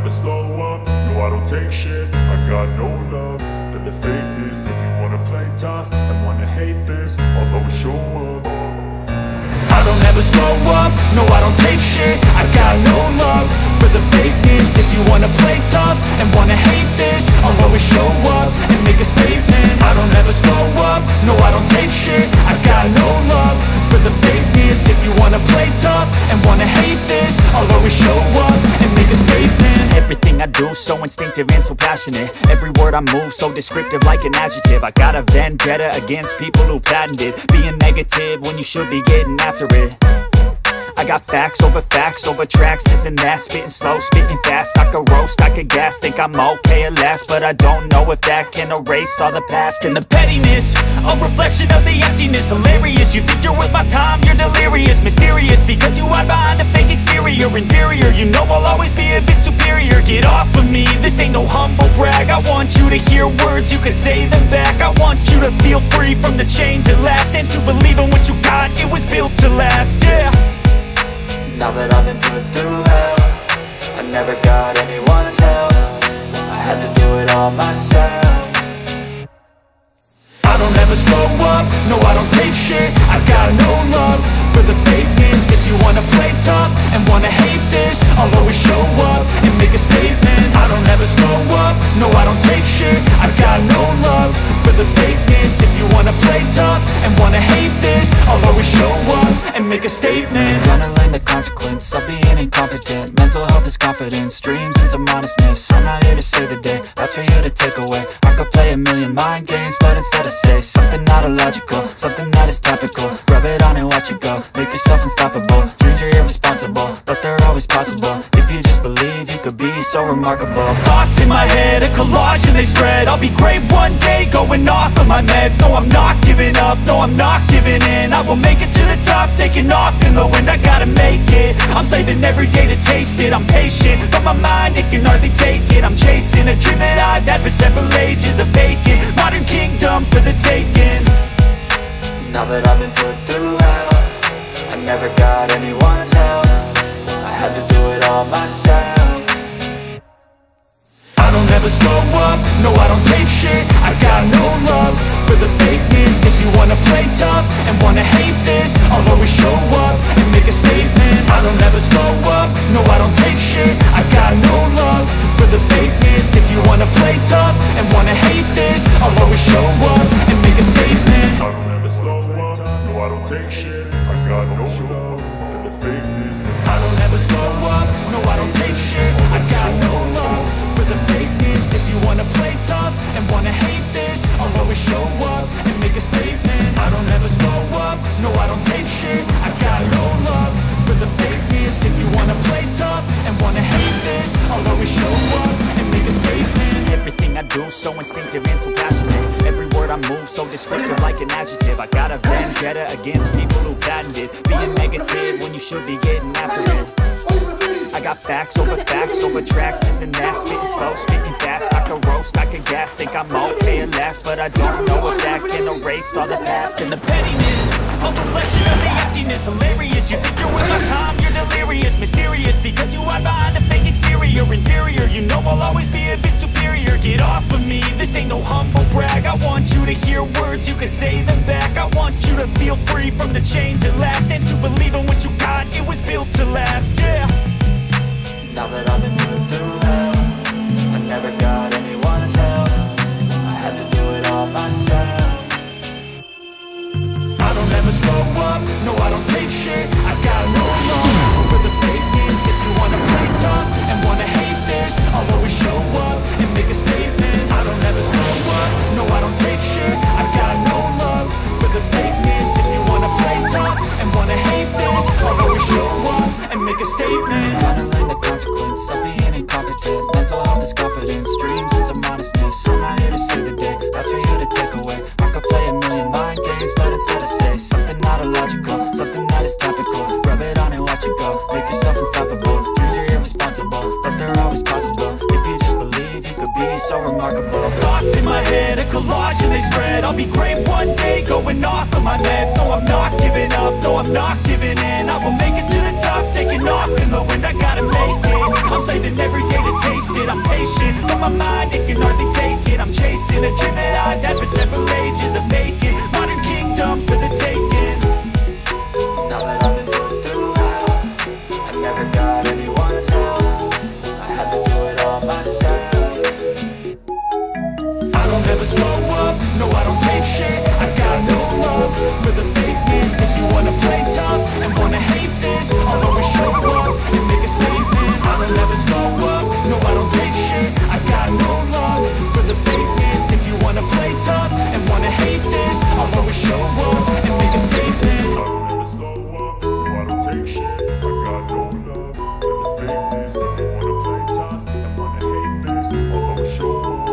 never slow up, no I don't take shit. I got no love for the fakeness. If you wanna play tough and wanna hate this, I'll always show up. I don't ever slow up, no I don't take shit. I got no love for the fakeness. If you wanna play tough and wanna hate this, I'll always show up and make a statement. I don't ever slow up, no I don't take shit. I got no love for the fakeness. If you wanna play tough and wanna hate this, I'll always show up and make a statement. Everything I do so instinctive and so passionate. Every word I move so descriptive like an adjective. I got a vendetta against people who patented being negative when you should be getting after it. I got facts over tracks, this and that. Spitting slow, spitting fast. I could roast, I could gas. Think I'm okay at last, but I don't know if that can erase all the past. And the pettiness, a reflection of the emptiness. Hilarious, you think you're worth my time, you're delirious. Mysterious, because you hide behind a fake exterior. Inferior, you know I'll always be a bit superior. Get off of me, this ain't no humble brag. I want you to hear words, you can say them back. I want you to feel free from the chains that last, and to believe in what you got, it was built to last, yeah. Now that I've been put through hell, I never got anyone's help. I had to do it all myself. I don't ever slow up, no I don't take shit. I got no love for the fakeness. If you wanna play tough and wanna hate this, I'll always show up and make a statement. I don't ever slow up, no I don't take shit. I got no love for the fakeness. If you wanna play tough and wanna hate this, I'll always show up and make a statement. Gonna learn the consequence of being incompetent. Mental health is confidence, dreams and some honestness. I'm not here to save the day, that's for you to take away. I could play a million mind games, but instead I say something not illogical, something that is topical. Rub it on and watch it go, make yourself unstoppable. Dreams are irresponsible, but they're always possible. If you just believe, you could be so remarkable. Thoughts in my head, a collage and they spread. I'll be great one day, going off of my meds. No, I'm not giving up, no, I'm not giving in. I will make it to the top, taking off in the wind. I gotta make it, I'm saving every day to taste it. I'm patient, but my mind, it can hardly take it. I'm chasing a dream that I've had for several ages. A vacant, modern kingdom for the taking. Now that I've been put through hell, I never got anyone's help. I had to do it all myself. I don't ever slow up, no I don't take shit. I got no love for the fakeness. If you wanna play tough and wanna hate this, I'll always show up and make a statement. I don't ever slow up, no I don't take shit. I got no love for the fakeness. If you wanna play tough and wanna hate this, I'll always show up and make a statement. I don't ever slow up, no I don't take shit. I got no love for the fakeness. I don't ever slow up, no I don't take shit. I got no love for the fakeness. If you wanna play tough and wanna hate this, I'll always show up and make a statement. I don't ever slow up, no I don't take shit. I got no love for the fakeness. If you wanna play tough and wanna hate this, I'll always show up and make a statement. Everything I do so instinctive and so passionate. Every word I move so descriptive like an adjective. I got a vendetta against people who patented being negative when you should be getting after it. I got facts over tracks, this and that. Spitting slow, spitting fast. I could roast, I could gas. Think I'm okay at last, but I don't know if that can erase all the past. And the pettiness, a reflection of the emptiness. Hilarious, you think you're worth my time, you're delirious. Mysterious, because you hide behind a fake exterior. Inferior, you know I'll always be a bit superior. Get off of me, this ain't no humble brag. I want you to hear words, you can say them back. I want you to feel free from the chains that last, and to believe in what you got, it was built to last, yeah. Now that I've been put through hell, I never got anyone's help. I had to do it all myself. I don't ever slow up, no I don't take shit. I got no love for the fakeness. If you wanna play tough and wanna hate this, I'll always show up and make a statement. I don't ever slow up, no I don't take shit. I got no love for the fakeness. If you wanna play tough and wanna hate this, I'll always show up and make a statement. Gotta learn the consequence of being incompetent. Mental health is confidence, dreams and some honestness. I'm not here to save the day, that's for you to take away. I could play a million mind games, but instead I say something not illogical, something that is topical. Rub it on and watch it go, make yourself unstoppable. Dreams are irresponsible, but they're always possible. If you just believe, you could be so remarkable. Thoughts in my head, a collage and they spread. I'll be great one day, going off of my meds. No, I'm not giving up, no, I'm not giving in. I will make it to the top, taking off in the wind. I gotta make it, I'm saving every day to taste I'm patient, but my mind, it can hardly take it. I'm chasing a dream that I've had for several ages, of making modern kingdom for the taking. Now that I've been put through hell, I never got anyone's help. I had to do it all myself. I don't ever slow up, no I don't take shit. I got no love for the fakeness. If you wanna play tough and wanna hate this, I'll always show up and make a statement. I don't ever slow up, no I don't take shit. I got no love for the fakeness. If you wanna play tough and wanna hate this, I'll always show up and make a statement. I don't ever slow up, no I don't take shit. I got no love for the fakeness. If you wanna play tough and wanna hate this, I'll always show up.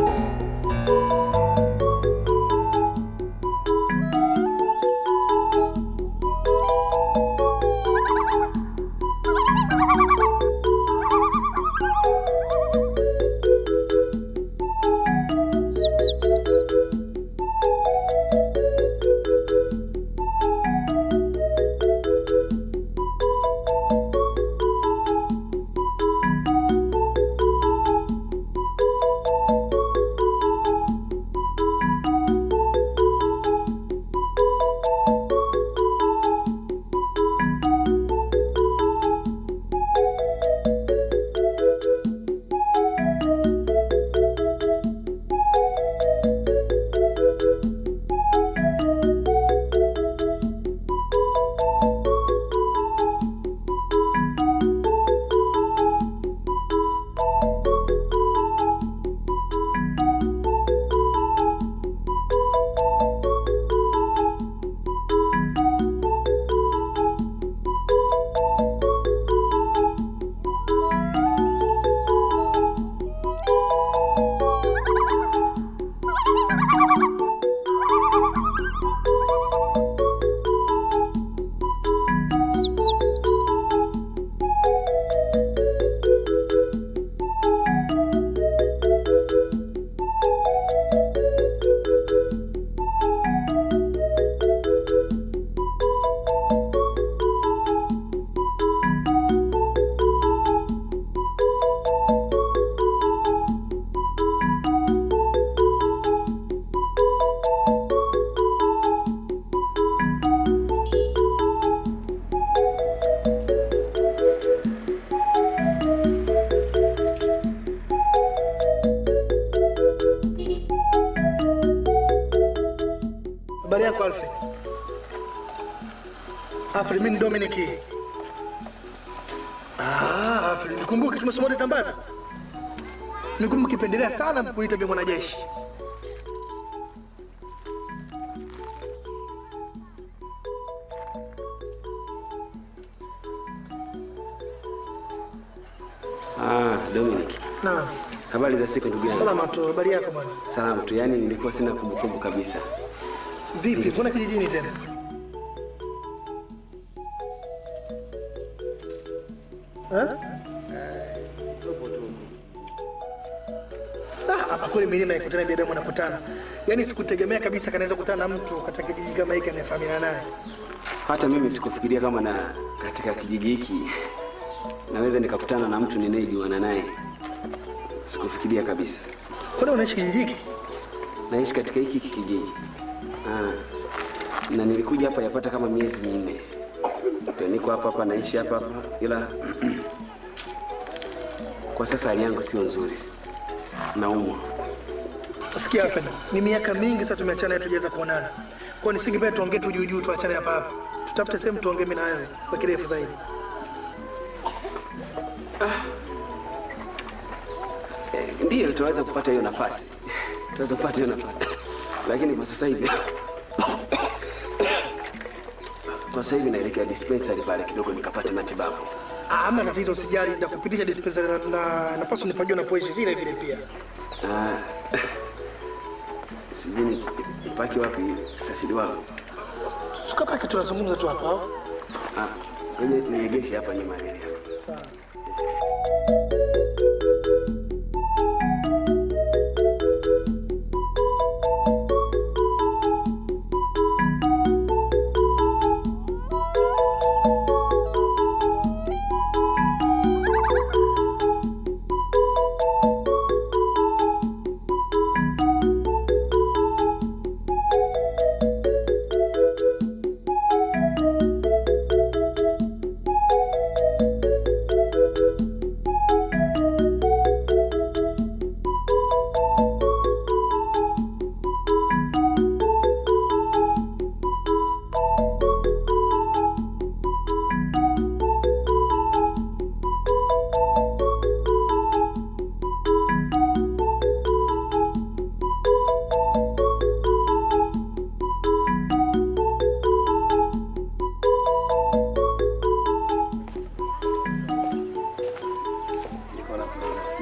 Habari yako Alfred? Alfred, mimi ni Dominic. Alfred, nikumbuke tumesoma wote Tambaza. Nikumbuke kipendelea sana kuita vya mwanajeshi. Dominic. Naam. Habari za siku ndugu yangu. Salama tu, habari yako bwana? Salama tu, yani nilikuwa sina kumbukumbu kabisa. Vipi, mbona kijijini tena? Hapa kule milima ikutana binadamu anakutana. Yaani sikutegemea kabisa kanaweza kukutana na mtu katika kijiji kama hiki anayefahamiana naye. Hata mimi sikufikiria kama na katika kijiji hiki naweza nikakutana na mtu ninayejuana naye. Sikufikiria kabisa. Kwani unaishi kijiji hiki? Naishi katika hiki kijiji. Na nilikuja hapa yapata kama miezi 4. Ndio niko hapa naishi hapa ila kwa sasa hali yangu sio nzuri. Naumwa. Sikia Alfred, ni miaka mingi sasa tumeachana hatujaweza kuonana. Kwa nini singependa tuongee tu juu tuachane hapa hapa. Tutafute sehemu tuongee mimi na wewe kwa kirefu zaidi. Ndiyo tutaweza kupata hiyo nafasi. Tutaweza kupata hiyo nafasi. Lakini kwa sasa hivi naelekea dispensary pale kidogo nikapate matibabu. Hamna tatizo, usijali, nitakupitisha dispensary na napaswa nipajue unapoishi vile vile pia. Sijui nipaki wapi safari wangu. Tukapaki tunazungumza tu hapa. Ngoja niegeshe hapa nyuma ya gari. Sawa.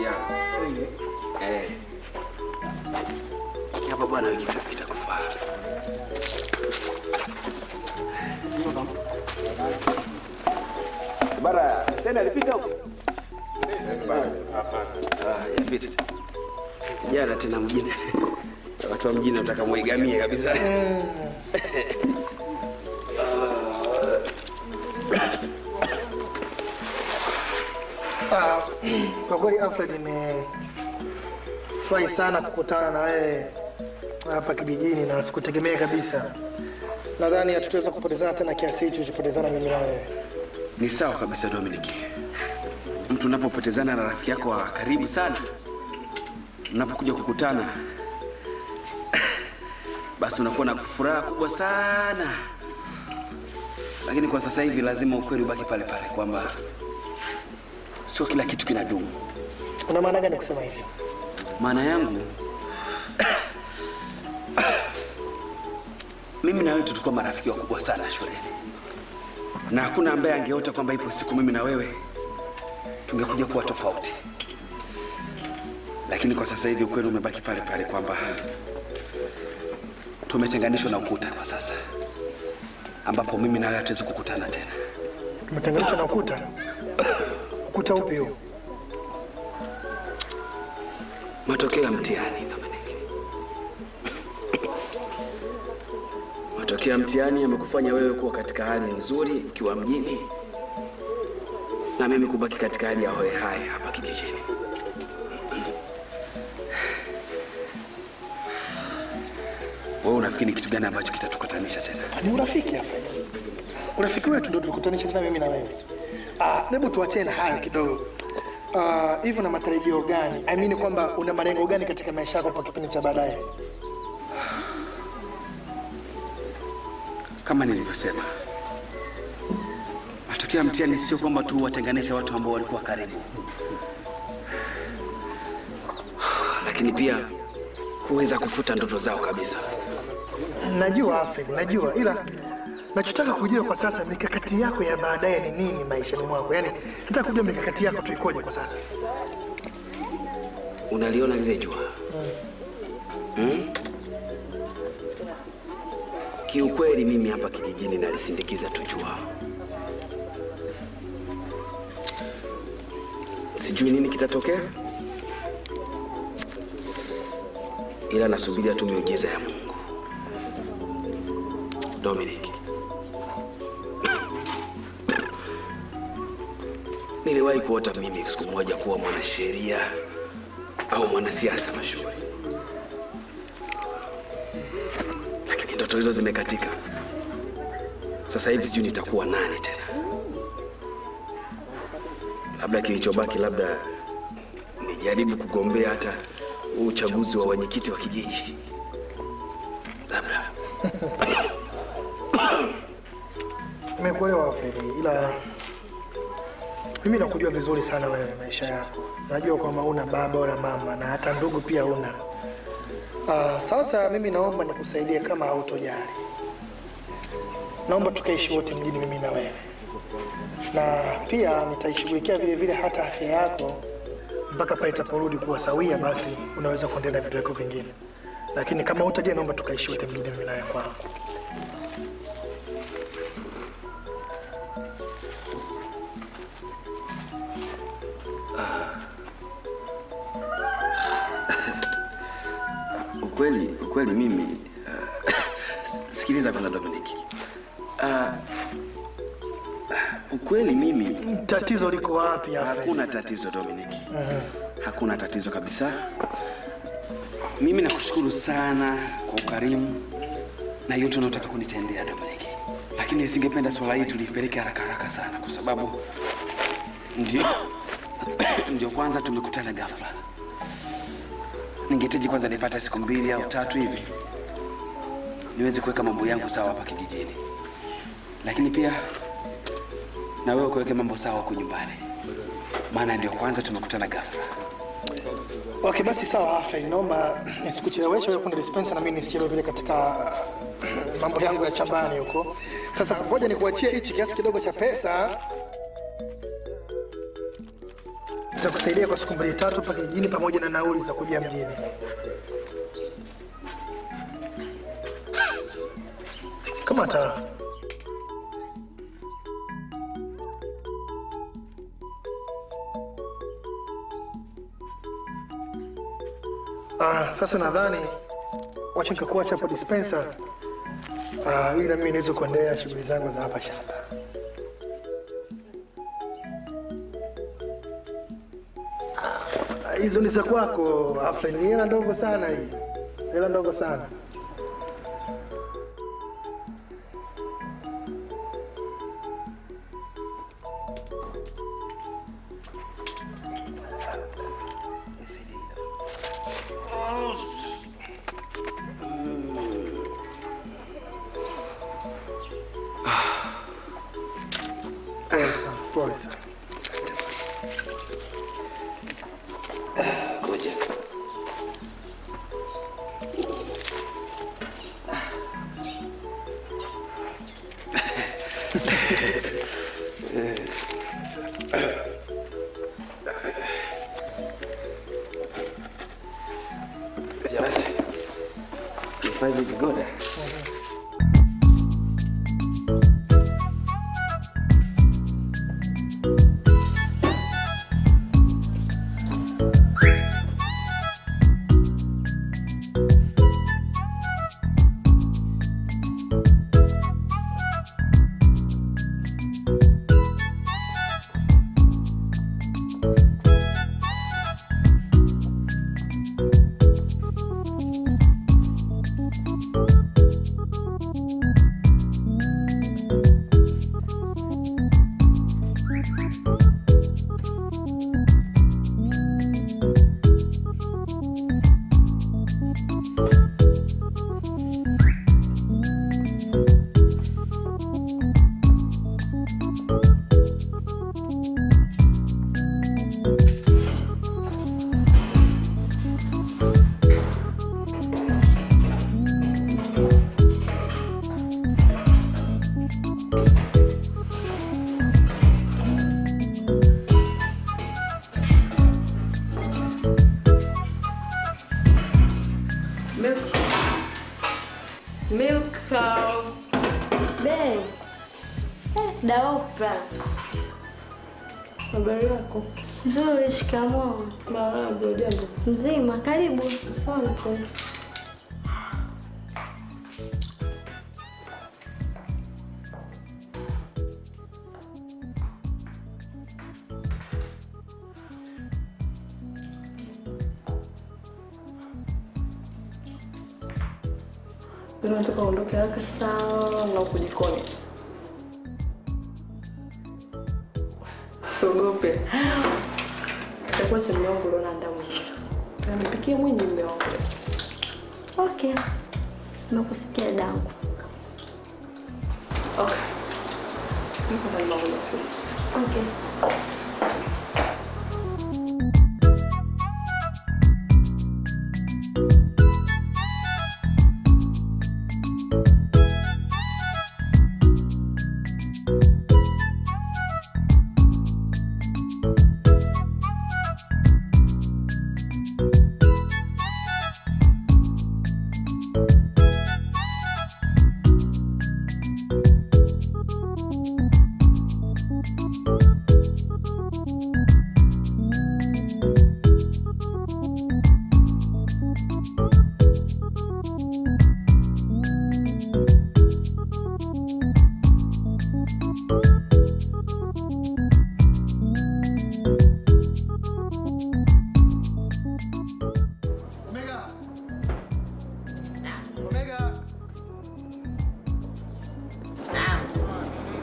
rafiki yangu. Hapa bwana wiki kitakufaa. Bara, tena alipita huko? Hapana. Yapita. Jana tena mjini. Watu wa mjini wanataka muigamie kabisa. Kwa kweli Alfred, nimefurahi sana kukutana na wewe hapa kijijini na sikutegemea kabisa. Nadhani hatutaweza kupotezana tena kiasi hicho tulipotezana mimi na wewe. Ni sawa kabisa Dominic. Mtu unapopotezana na rafiki yako wa karibu sana, unapokuja kukutana, basi unakuwa na furaha kubwa sana. Lakini kwa sasa hivi lazima ukweli ubaki pale pale kwamba sio kila kitu kinadumu. Una maana gani kusema hivyo? Maana yangu mimi na wewe tulikuwa marafiki wakubwa sana shuleni. Na hakuna ambaye angeota kwamba ipo siku mimi na wewe tungekuja kuwa tofauti. Lakini kwa sasa hivi ukweli umebaki pale pale kwamba tumetenganishwa na ukuta kwa sasa, ambapo mimi na wewe hatuwezi kukutana tena. Tumetenganishwa na ukuta? Ukuta upi huo? Matokeo ya mtihani, Dominic. Matokeo ya mtihani yamekufanya wewe kuwa katika hali nzuri ukiwa mjini, na mimi kubaki katika hali ya hoe hai hapa kijijini. Wewe unafikiri kitu gani ambacho kitatukutanisha tena? Ni urafiki hapa. Urafiki wetu ndio tukutanisha tena mimi na wewe. Hebu tuachane na hayo kidogo. Hivyo na matarajio gani? I mean kwamba una malengo gani katika maisha yako kwa kipindi cha baadaye? Kama nilivyosema, matokeo ya mtihani sio kwamba tu watenganisha watu ambao walikuwa karibu, lakini pia kuweza kufuta ndoto zao kabisa. Najua Alfred, najua, ila nachotaka kujua kwa sasa mikakati yako ya baadaye ni nini maishani mwako? Yaani nataka kujua mikakati yako tu ikoje kwa sasa. Unaliona lile jua? Kiukweli mimi hapa kijijini nalisindikiza tu jua. Sijui nini kitatokea, ila nasubiria tu miujiza ya Mungu. Dominic, niliwahi kuota mimi siku moja kuwa mwanasheria au mwanasiasa mashuhuri, lakini ndoto hizo zimekatika. Sasa hivi sijui nitakuwa nani tena. Labda kilichobaki, labda nijaribu kugombea hata uchaguzi wa wenyekiti wa kijiji. Labda. Nimekuelewa Alfred, ila mimi nakujua vizuri sana wewe maisha yako. Najua kwamba una baba wala mama na hata ndugu pia una. Sasa mimi naomba nikusaidie kama hautojali. Naomba tukaishi wote mjini mimi na wewe. Na pia nitaishughulikia vile vile hata afya yako mpaka pale itaporudi kuwa sawia, basi unaweza kuendelea vitu vyako vingine. Lakini kama hutajali, naomba tukaishi wote mjini mimi na wewe kwangu. Ukweli mimi sikiliza bwana Dominic. Ukweli mimi tatizo liko wapi hapa? Hakuna tatizo Dominic. Hakuna tatizo kabisa. Mimi nakushukuru sana kwa ukarimu na yote unayotaka kunitendea Dominic. Lakini nisingependa swala hili tulipeleke haraka sana kwa sababu ndio kwanza tumekutana ghafla. Ningehitaji kwanza nipate siku 2 au 3 hivi niweze kuweka mambo yangu sawa hapa kijijini. Lakini pia na wewe kuweka mambo sawa huko nyumbani. Maana ndio kwanza tumekutana ghafla. Okay, basi sawa Alfred, naomba nisikucheleweshe wewe kwenda dispenser na mimi nisichelewe vile katika mambo yangu ya chambani huko. Sasa ngoja nikuachie hichi kiasi kidogo cha pesa. Nitakusaidia kwa siku 2-3 mpaka jijini pamoja na nauli za kuja mjini. Kama taa. Sasa nadhani wacha nikakuacha hapo dispenser. Ili na mimi niweze kuendelea shughuli zangu za hapa shamba. Hizo ni za kwako. Ni hela ndogo sana hii. Hela ndogo sana. Pole sana. Ngoja. Ya basi. Nifanye kigoda. Milk cow. Be. Daopa. Habari yako? Nzuri, shikamoo. Marahaba, jambo. Mzima, karibu. Asante. Nataka uondoke haraka sana huko jikoni. Sogope. Itakuwa chembe yangu leo naandaa mwenyewe. Nipikie mwenyewe mume wangu. Okay. Nakusikia dangu. Okay. Niko na mambo ya Okay.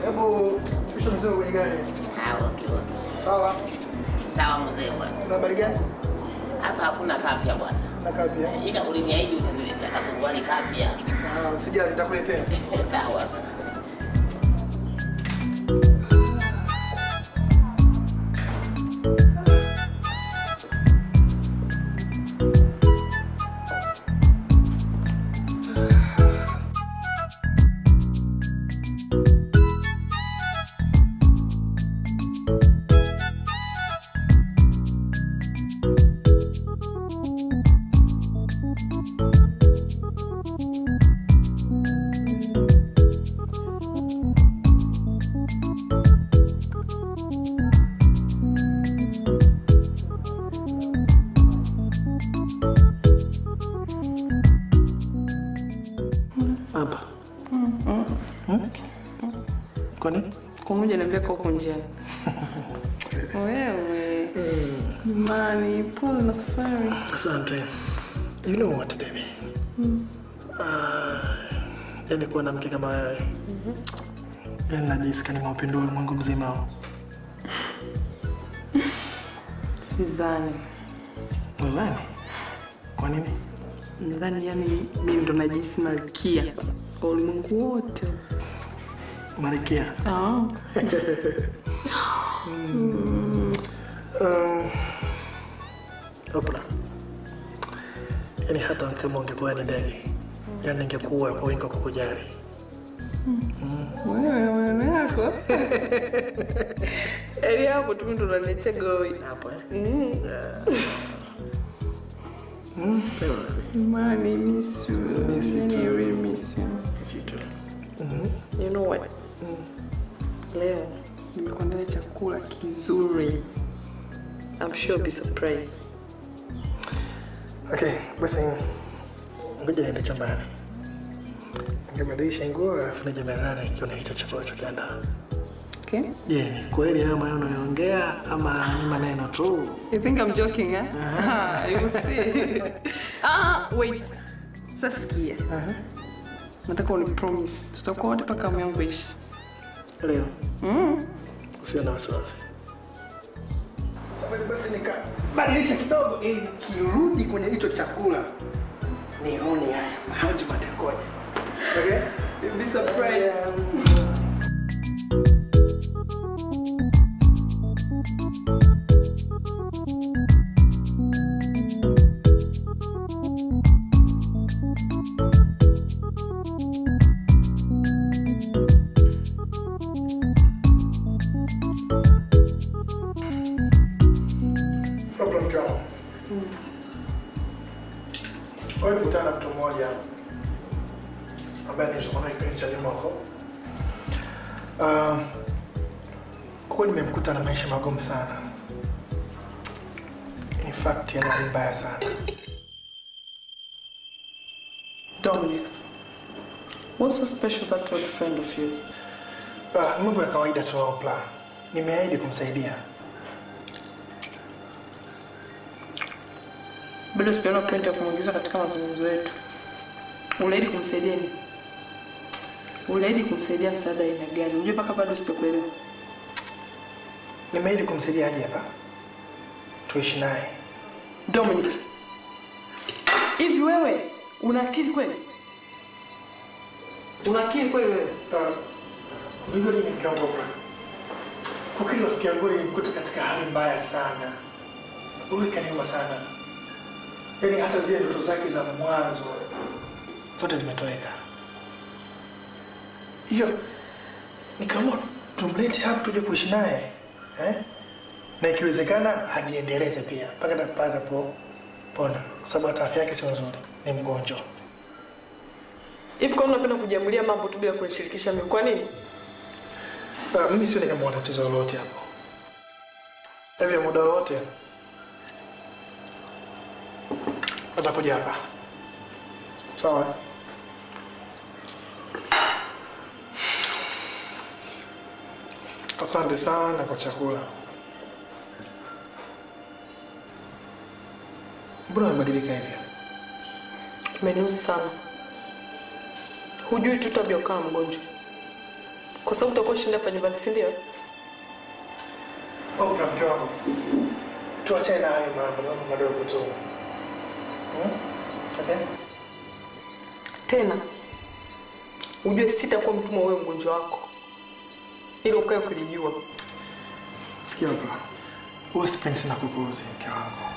Hebu kisha mzee kwenye gari. Okay. Sawa. Sawa mzee bwana. Una habari gani? Hapa hakuna kapya bwana. Na kapya. Ila uliniahidi utaniletea kasuruali kapya. Usijali, nitakuletea. Sawa. usiniambie kwa huko njiani. Wewe. Mani, pole na safari. Asante. You know what, baby? Yani kuwa na mke kama wewe. Yani najisikia nimeupindua ulimwengu mzima. Sidhani. Nadhani? Kwa nini? Nadhani yani mimi ndo najisi malkia ulimwengu wote. Malkia? Oprah. Yani hata kama ungekuwa ni ndege, yani ningekuwa kwa wingi kukujali. Wewe maneno yako. Eli hapo tu ndo unaniletea goi. Hapo Mani, miss you. Miss you too. I really miss you. Miss you too. You know what? Leo nimekuandalia chakula kizuri. I'm sure you'll be surprised. Okay, basi ngoja niende chumbani. Ningebadilisha nguo alafu nije mezani kiona hicho chakula chokiandaa. Okay? Je, ni kweli haya maneno unayoongea ama ni maneno tu? You think I'm joking, eh? You see. Wait. Sasikia. Nataka unipromise. Tutakuwa wote paka mwangu ishi. Leo. Usiwe na wasiwasi. Sasa basi nikabadilisha kidogo ili kirudi kwenye hicho chakula. Nione haya maji matekoje. Okay? You'll be surprised. Kwa hiyo nikutana mtu mmoja ambaye nisoma naye kipindi cha nyuma huko. Kwa nimemkuta na maisha magumu sana. In fact, yana hali mbaya sana. Dominic, what's so special that old friend of yours? Ni mambo ya kawaida tu Oprah. Nimeahidi kumsaidia. Bado sijaona point ya kumuingiza katika mazungumzo yetu. Unaahidi kumsaidia nini? Unaahidi kumsaidia msaada aina gani? Unajua mpaka bado sitakuelewa. Nimeahidi kumsaidia aje hapa. Tuishi naye. Dominic. Hivi wewe una akili kweli? Una akili kweli wewe? Unajua nini mkango Oprah? Kwa kweli rafiki yangu nilimkuta katika hali mbaya sana. Wewe kaniuma sana. Yaani hata zile ndoto zake za mwanzo zote zimetoweka. Hiyo nikaamua tumlete hapa tuje kuishi naye. Na ikiwezekana hajiendeleze pia mpaka atapata pona. Kwa sababu hata afya yake sio nzuri, ni mgonjwa. Hivi kwa nini unapenda kujiamulia mambo tu bila kunishirikisha mimi? Kwa nini? Mimi sio kama tatizo lolote hapo. Hivi muda wote atakuja hapa. Sawa? Asante sana kwa chakula. Mbona umebadilika hivyo? Umeniuzi sana. Hujui tu tabia kama mgonjwa. Kwa sababu utakuwa shinda hapa nyumbani, si ndio? Oprah mke wangu. Tuachane na hayo mambo madogo tu. Okay? Tena ujue sitakuwa mtumwa wewe mgonjwa wako. Ili ukae ukijua. Sikia Oprah. Wewe sipendi sana kukuuzi mke wangu.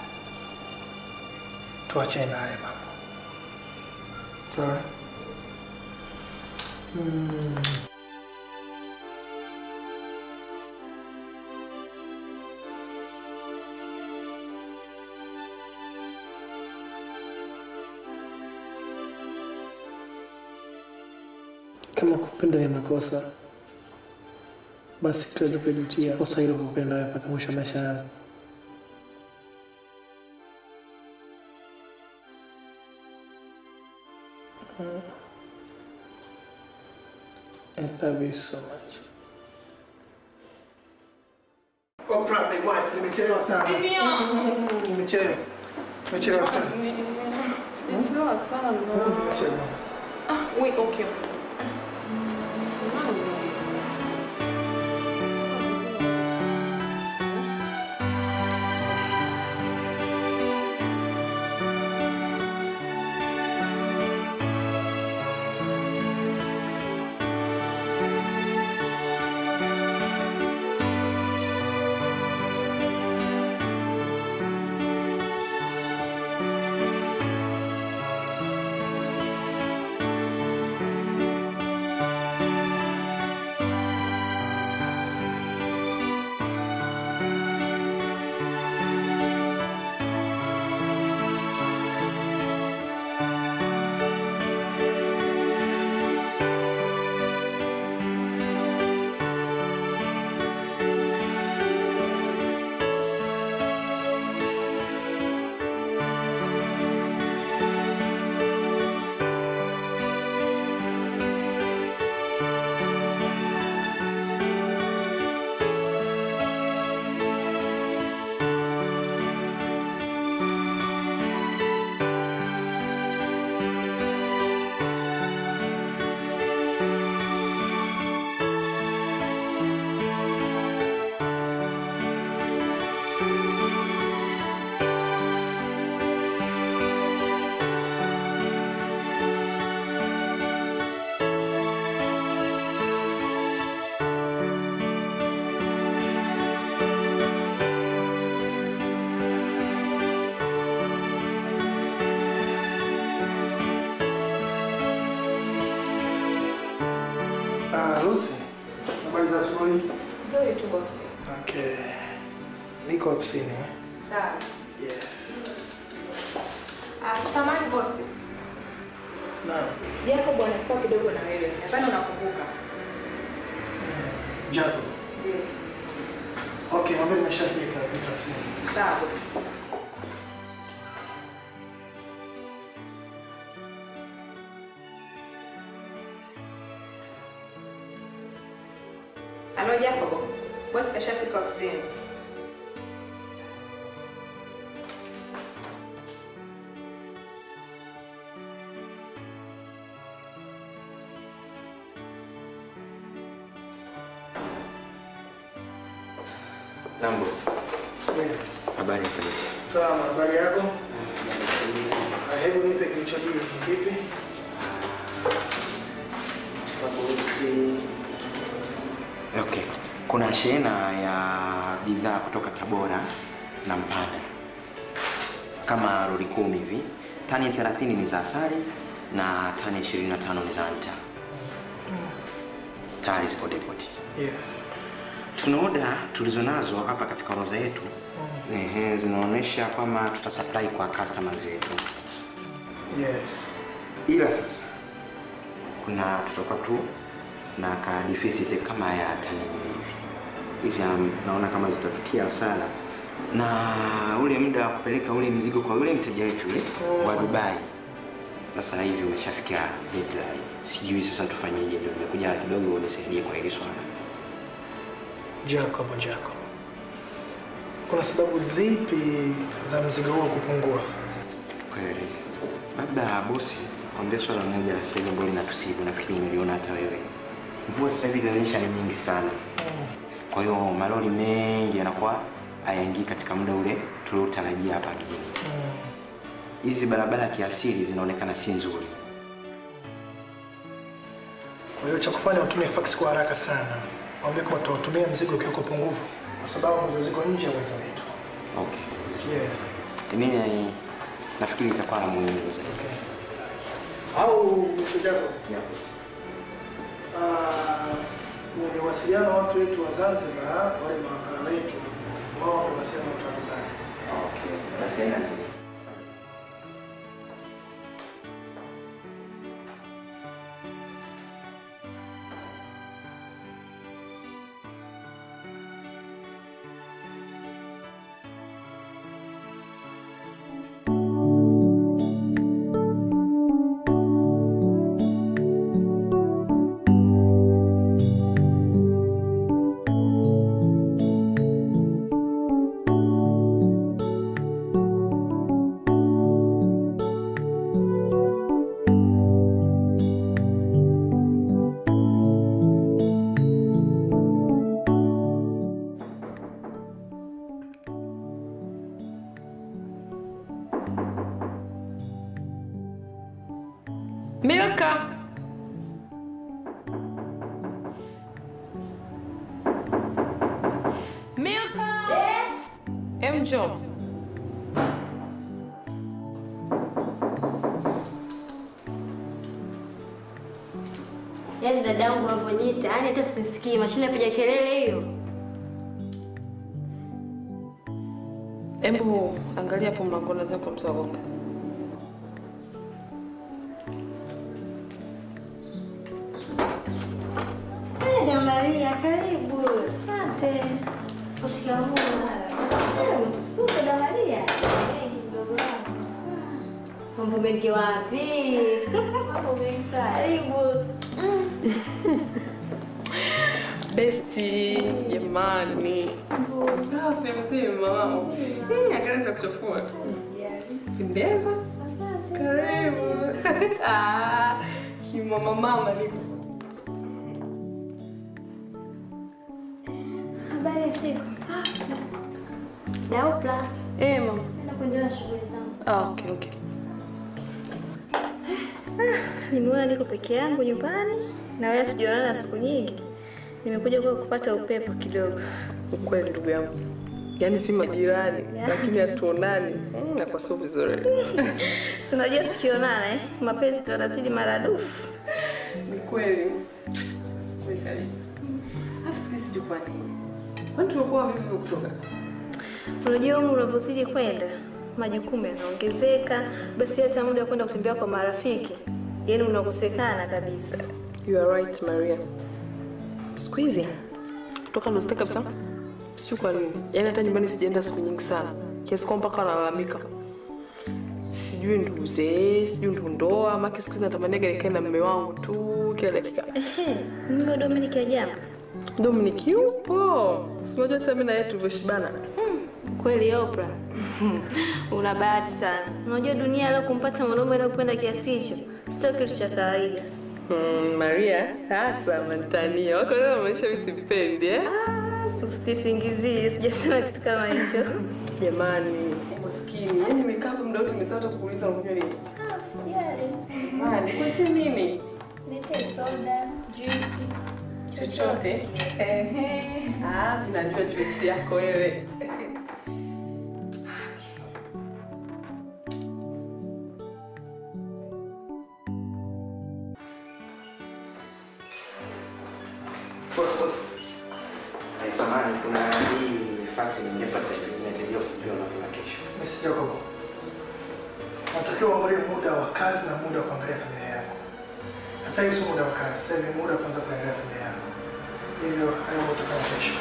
Tuachane na hayo mambo. Sawa? Kama kupenda ni makosa, basi tuweze kujutia kosa hilo kwa kupenda wewe mpaka mwisho wa maisha yangu. I love you so much. Oprah, my wife, nimechelewa sana. Nimechelewa. Nimechelewa sana. Nimechelewa sana no. Nimechelewa. Wait, okay. Lucy, habari za asubuhi? Nzuri tu boss. Okay. Niko ofisini. Sawa. Yes. Samahani boss. Naam. Jacob anakaa kidogo na wewe. Nadhani unakumbuka. Jacob. Ndio. Okay, mambo nimeshafika ofisini. Sawa boss. Halo Jacob, boss kashafika ofisini. Naam boss. Yes. Habari sasa. Sawa, habari yako? Hebu nipe kilichojiri kipi? Okay. Kuna shehena ya bidhaa kutoka Tabora na Mpanda. Kama lori 10 hivi. Tani 30 ni za asali na tani 25 ni za nta. Tayari zipo depot. Yes. Tuna order tulizonazo hapa katika orodha yetu. Zinaonyesha kwamba tutasupply kwa customers wetu. Yes. Ila sasa kuna tutakuwa tu na ka deficit kama ya tani hivi. Hizi naona kama zitatukia hasara. Na ule muda wa kupeleka ule mzigo kwa ule mteja wetu yule wa Dubai. Sasa hivi umeshafikia deadline. Sijui sasa tufanyeje, ndio nimekuja kidogo unisaidie kwa hili swala. Jacob. Kuna sababu zipi za mzigo huo kupungua? Kweli. Labda bosi, kwambia swala moja la sasa ambalo linatusibu, nafikiri umeliona hata wewe. Mvua sasa hivi inaonyesha ni nyingi sana. Kwa hiyo malori mengi yanakuwa hayaingii katika muda ule tuliotarajia hapa mjini. Hizi barabara kiasili zinaonekana si nzuri. Kwa hiyo cha kufanya utumie fax kwa haraka sana. Mwambie kama tutatumia mzigo ukiwa kwa pungufu kwa sababu mzigo ziko nje ya uwezo wetu. Okay. Yes. Mimi nafikiri itakuwa na muhimu zaidi. Okay. Au Mr. Jacob. Yeah. Ungewasiliana watu wetu wa Zanzibar, wale mawakala wetu, wao ndio wasema watu wa Dubai. Okay. Nasema Milka. Milka. Njoo. Yaani dadangu unavyoniita, yaani hata sisikii, mashine yapiga kelele hiyo. Embu angalia hapo mlangoni zako msagonga. Dada Maria, karibu. Asante. Shikamoo. Umetusuka dada Maria. Mdogo wangu. Mambo mengi wapi? Mambo mengi sana. Karibu. Besti, jamani. Safi mzima. Angalia nitakuchafua. Pendeza. Karibu. Kimama mama niko. Habari ya siku. Daupla. Mama. Naenda kuendelea na shughuli zangu. Okay. Nimeona niko peke yangu nyumbani na wewe tujaonana siku nyingi. Nimekuja kwa kupata upepo kidogo. Ukweli ndugu yangu. Yaani si majirani, lakini hatuonani. Na kwa sababu vizuri. Si unajua tukionana mapenzi tunazidi maradufu. Ni kweli. Kweli kabisa. Hapo sisi sijui kwa nini. Kwani tulikuwa vipi kutoka? Unajua umri unavyozidi kwenda, majukumu yanaongezeka, basi hata muda wa kwenda kutembea kwa marafiki, yaani unakosekana kabisa. You are right, Maria. Squeeze. Kutoka ndo kabisa. Sijui kwa nini. Yaani hata nyumbani sijaenda siku nyingi sana. Kiasi kwamba mpaka nalalamika. Sijui ndugu zee, sijui ndugu ndoa, ama siku hizi natamani nikae na mume wangu tu kila dakika. Mume Dominic ajambo. Dominic yupo. Unajua hata mimi na yeye tulivyoshibana. Kweli Oprah. Una bahati sana. Unajua dunia leo kumpata mwanaume anayependa kiasi hicho sio kitu cha kawaida. Maria, hasa mantania. Wako leo maisha msipendi Usisingizie, sijasema kitu kama hicho. Jamani, maskini. Yaani nimekaa hapa muda wote nimesahau kuuliza unakunywa nini? Usijali. Nikuletea nini? Lete soda, juice. Chochote. Ninajua juice yako wewe. Boss. Samahani, kuna hii fax inaingia sasa hivi, inaendelea kupiwa na kuna kesho. Mr. Jacob. Natakiwa uangalie muda wa kazi na muda wa kuangalia familia yako. Sasa hivi sio muda wa kazi, sasa hivi muda wa kwanza kuangalia familia yako. Hivyo hayo utafanya kesho.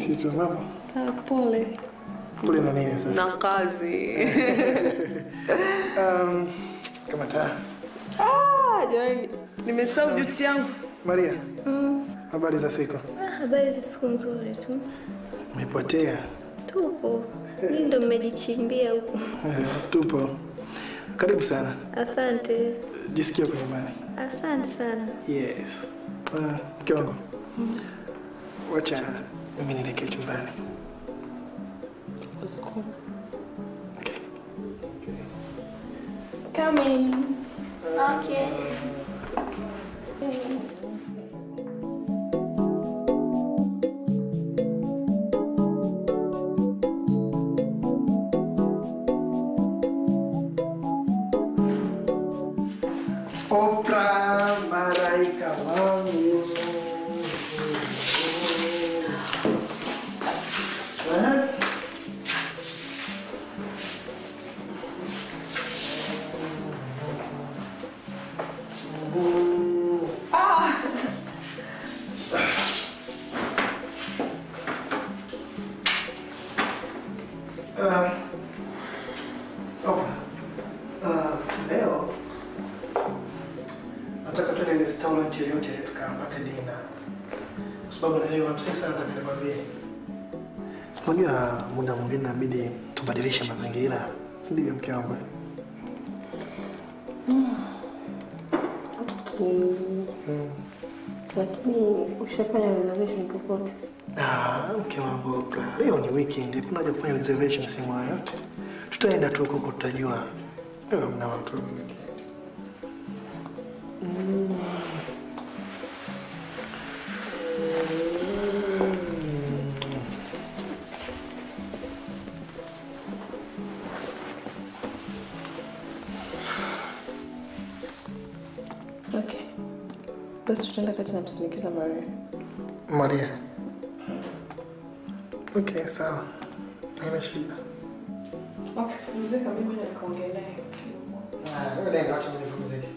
si tu mambo. Pole. Pole na nini sasa? Na kazi. Kama taa. Jamani, nimesahau duty yangu. Maria. Habari za siku? Habari za siku nzuri tu. Umepotea. Tupo. Hii ndo mmejichimbia huko. Tupo. Karibu sana. Asante. Jisikia kwa nyumbani. Asante sana. Yes. Mke wangu. Wacha mimi nielekee chumbani. Okay. Coming. Okay. Oprah, Maraika wangu. Leo nataka tuende restaurant yoyote tukapate dinner. Sababu na leo msasa nataka nikwambie. Unajua muda mwingine inabidi tubadilishe mazingira. Si ndivyo mke wangu? Lakini ushafanya reservation popote? Mke wangu, leo ni weekend. Kuna haja kufanya reservation sehemu yoyote. Tutaenda tu huko tutajua. Leo mna watu weekend. Okay. Basi tutaenda kati na msindikiza Maria. Maria. Okay, sawa. Haina shida. Okay, mzee kama mimi nikaongea naye. Wewe ndio acha nipumzike.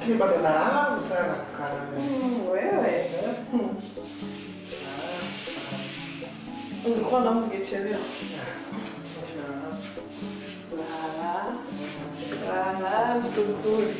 Ni bado na hamu sana kukaa nawe. Wewe. Ulikuwa na mngechelewa. Mtu mzuri.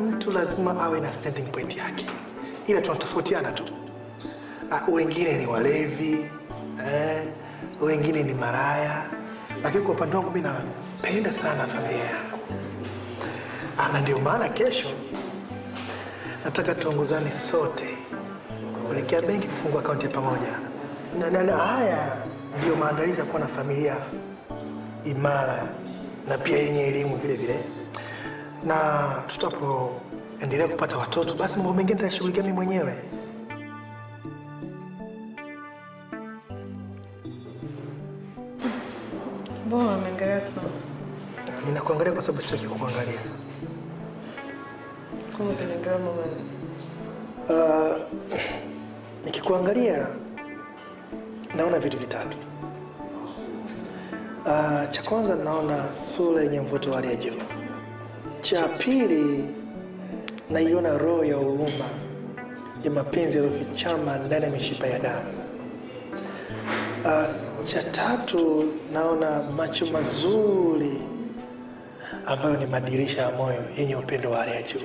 Mtu lazima awe na standing point yake. Ila tunatofautiana tu. Wengine ni walevi, wengine ni maraya. Lakini kwa upande wangu mimi napenda sana familia yangu. Na ndio maana kesho nataka tuongozane sote kuelekea benki kufungua akaunti pamoja. Na haya ndio maandalizi ya kuwa na familia imara na pia yenye elimu vile vile. Na tutapoendelea kupata watoto, basi mambo mengine nitashughulikia mimi mwenyewe. Mbona unaangalia sana? Ninakuangalia kwa sababu sitaki kukuangalia. Kama unaangalia mama. Nikikuangalia naona vitu vitatu. Cha kwanza naona sura yenye mvuto wa hali ya juu. Cha pili naiona roho ya huruma ya mapenzi yaliyofichama ndani ya mishipa ya damu. Cha tatu naona macho mazuri ambayo ni madirisha ya moyo yenye upendo wa hali ya juu.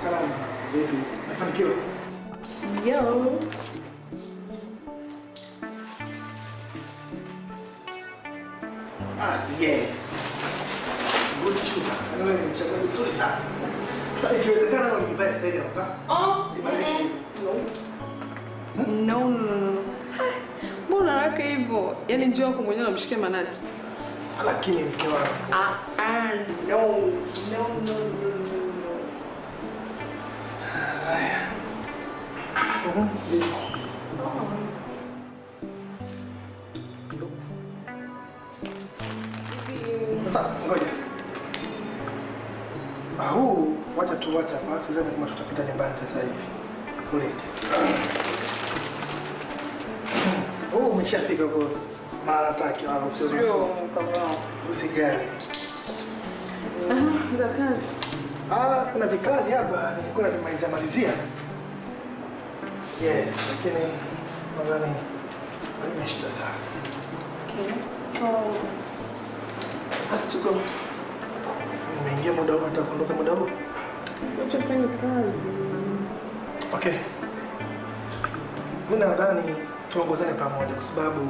Salama, baby. Umefanikiwa? Yo. Yes. Good choice. Wewe ni mchakaji mzuri sana. Sasa ikiwezekana univae sasa hivi hapa. No. Mbona haraka hivyo? Yaani njoo wako mwenyewe namshikia manati. Lakini mke wangu. No. Sasa ngoja. Wacha hapa. Sasa kama tutapita nyumbani sasa hivi. Kulete. Umeshafika boss. Mara taki wala usio. Usijali. Za kazi. Kuna vikazi hapa nilikuwa malizia. Yes, lakini nadhani nimeshida sana. Okay. So I have to go. Nimeingia muda huu, nataka kuondoka muda huu. Wacha fanye kazi. Okay. Mimi nadhani tuongozane pamoja kwa sababu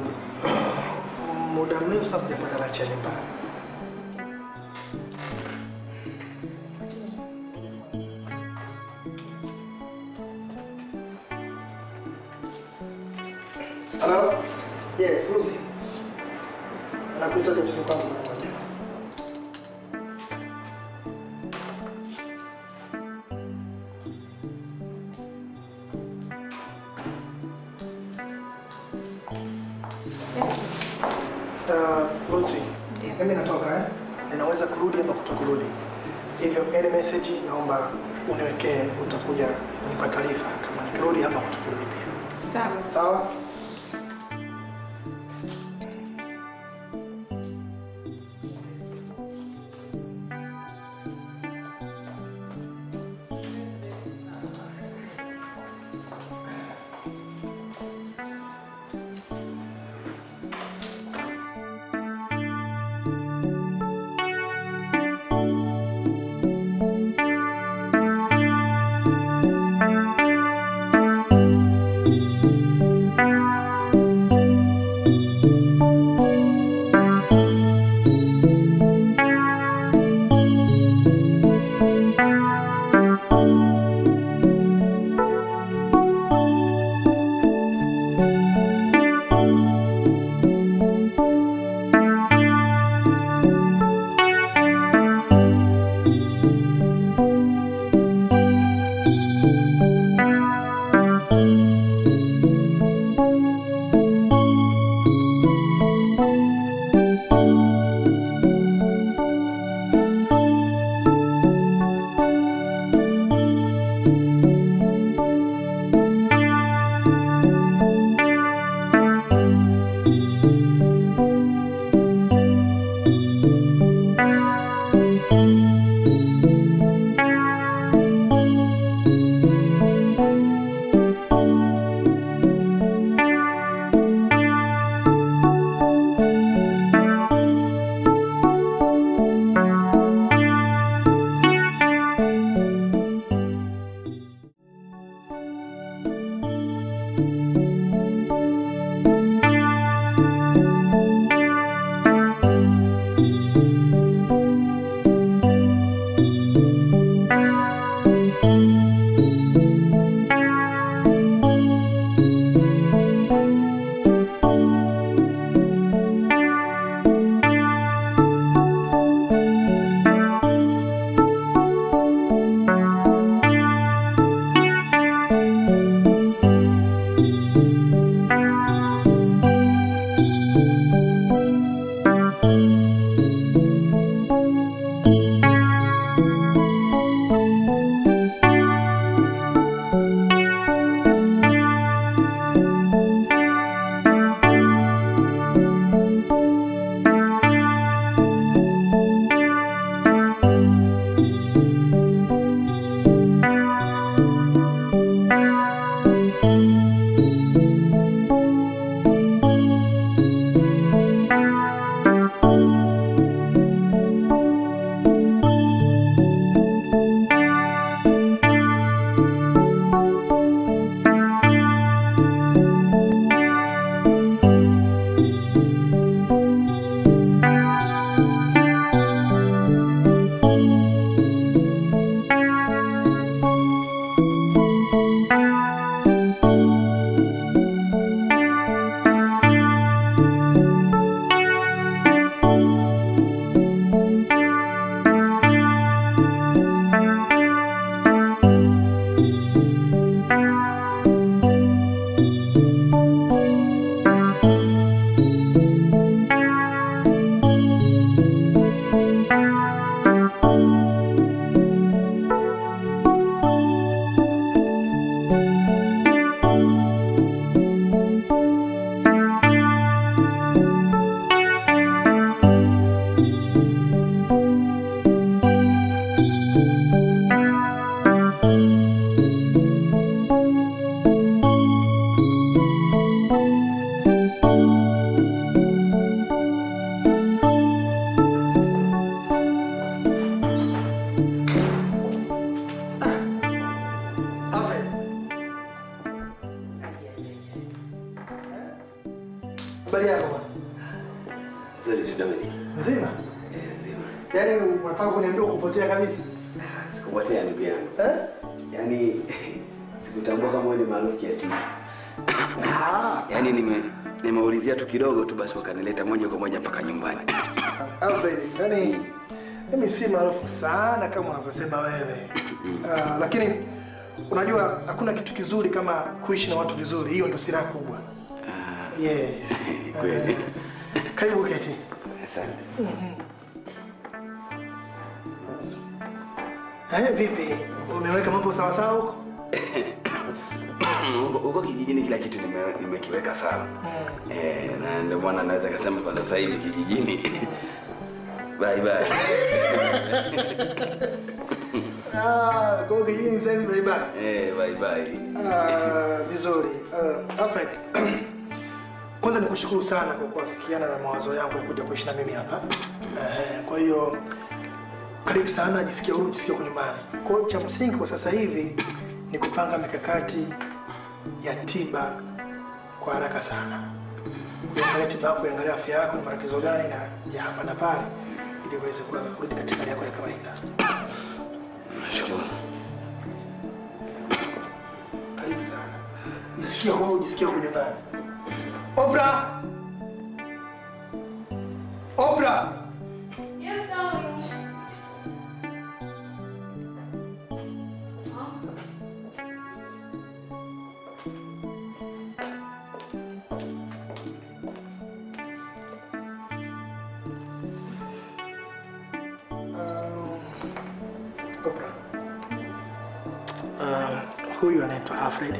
muda mrefu sasa sijapata lunch ya nyumbani. Hello? Yes, Lucy. Nakuita kwa ofisini kwangu mara moja. Lucy, mimi natoka ninaweza kurudi ama kutokurudi. Hivyo ile message naomba uniwekee, utakuja kunipa taarifa kama nikirudi ama kutokurudi pia. Sawa. Sawa? Sorry Dominic. Mzima? Mzima. Yaani unataka kuniambia kupotea kabisa? Sikupotea ndugu yangu. Yaani sikutambua kama wewe ni maarufu kiasi. Yaani nimeulizia tu kidogo tu basi wakanileta moja kwa moja mpaka nyumbani. Alfred, yaani mimi si maarufu sana kama unavyosema wewe. Lakini unajua hakuna kitu kizuri kama kuishi na watu vizuri. Hiyo ndio silaha kubwa. Yes. Kweli. Karibu keti. Asante. Vipi? Umeweka mambo sawa sawa huko? Huko kijijini kila kitu nimekiweka sawa. Na ndio maana naweza kusema kwa sasa hivi kijijini. Bye bye. Kwa kijijini sasa hivi bye bye. Bye bye. Vizuri. Alfred. Kwanza nikushukuru sana kwa kuafikiana na mawazo yangu ya kuja kuishi na mimi hapa. Kwa hiyo karibu sana, jisikia huru, jisikia kwa nyumbani. Kwa hiyo cha msingi kwa sasa hivi ni kupanga mikakati ya tiba kwa haraka sana. Uangalie tiba yako, uangalie afya yako, ni matatizo gani na ya hapa na pale ili uweze kurudi katika hali yako ya kawaida. Nashukuru. Karibu sana. Jisikia huru, jisikia kwa nyumbani. Oprah! Oprah! Yes, darling. Oprah. Huyu anaitwa Alfred.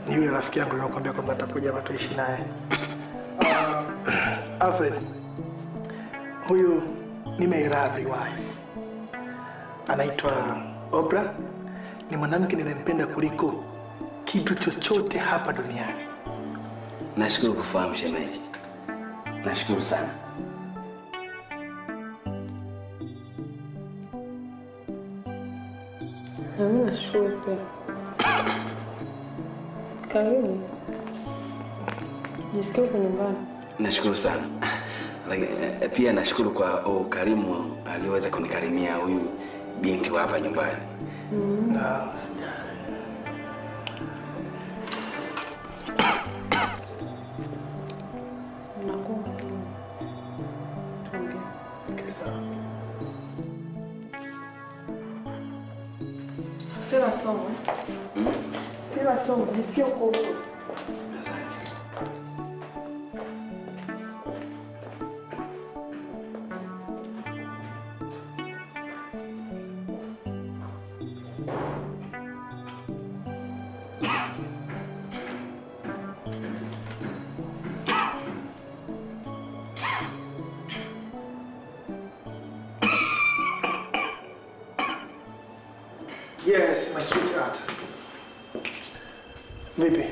Ni yule rafiki yangu niliyokuambia kwamba atakuja hapa tuishi naye. Alfred. Huyu ni my lovely wife. Anaitwa Oprah. Ni mwanamke ninayempenda kuliko kitu chochote hapa duniani. Nashukuru kufahamu shemeji. Nashukuru sana. Nashukuru pia. Karibu. Jisikia uko nyumbani. Nashukuru sana. Pia nashukuru kwa ukarimu aliweza kunikarimia huyu binti wa hapa nyumbani. Na usijali. Feel at home. Feel at home. Jisikia uko huko. Yes, my sweetheart. Vipi?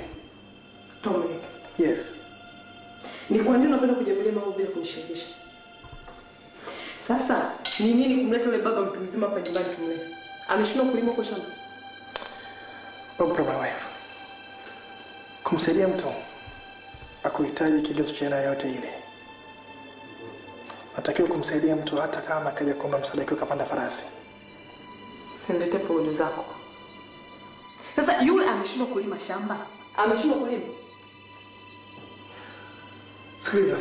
Dominic. Yes. Ni kwa nini unapenda kujamilia mambo bila kunishirikisha? Sasa, ni nini kumleta yule baba mtu mzima hapa nyumbani tumlete? Ameshindwa kulima kwa shamba. Oprah, my wife. Kumsaidia mtu akuhitaji kigezo cha aina yote ile. Natakiwa kumsaidia mtu hata kama kaja kuomba msaada kwa kapanda farasi. Usinilete porojo zako. Sasa yule ameshindwa kulima shamba. Ameshindwa kulima. Sikiliza.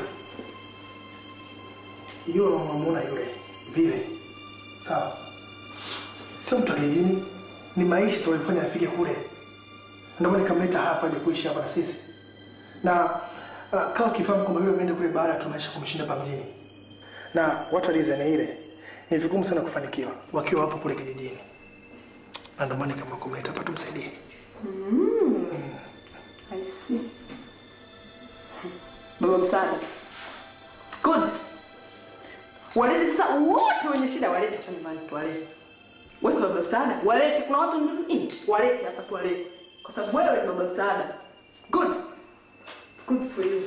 Yule mama yule vile. Sawa. Sio mtu kijijini, ni maisha tuliyofanya afike kule. Ndio maana nikamleta hapa ili kuishi hapa na sisi. Na kama ukifahamu kwamba yule ameenda kule baada ya tumaisha kumshinda hapa mjini. Na watu wa design ile ni vigumu sana kufanikiwa wakiwa hapo kule kijijini. Na ndio maana kama kumleta hapa tumsaidie. I see. Baba msaada. Good. Walete sasa wote wenye shida walete kwa nyumbani tuwalete. Wewe baba msaada, walete kuna watu ndio walete hapa tuwalete. Kwa sababu wewe ni baba msaada. Good. Good for you.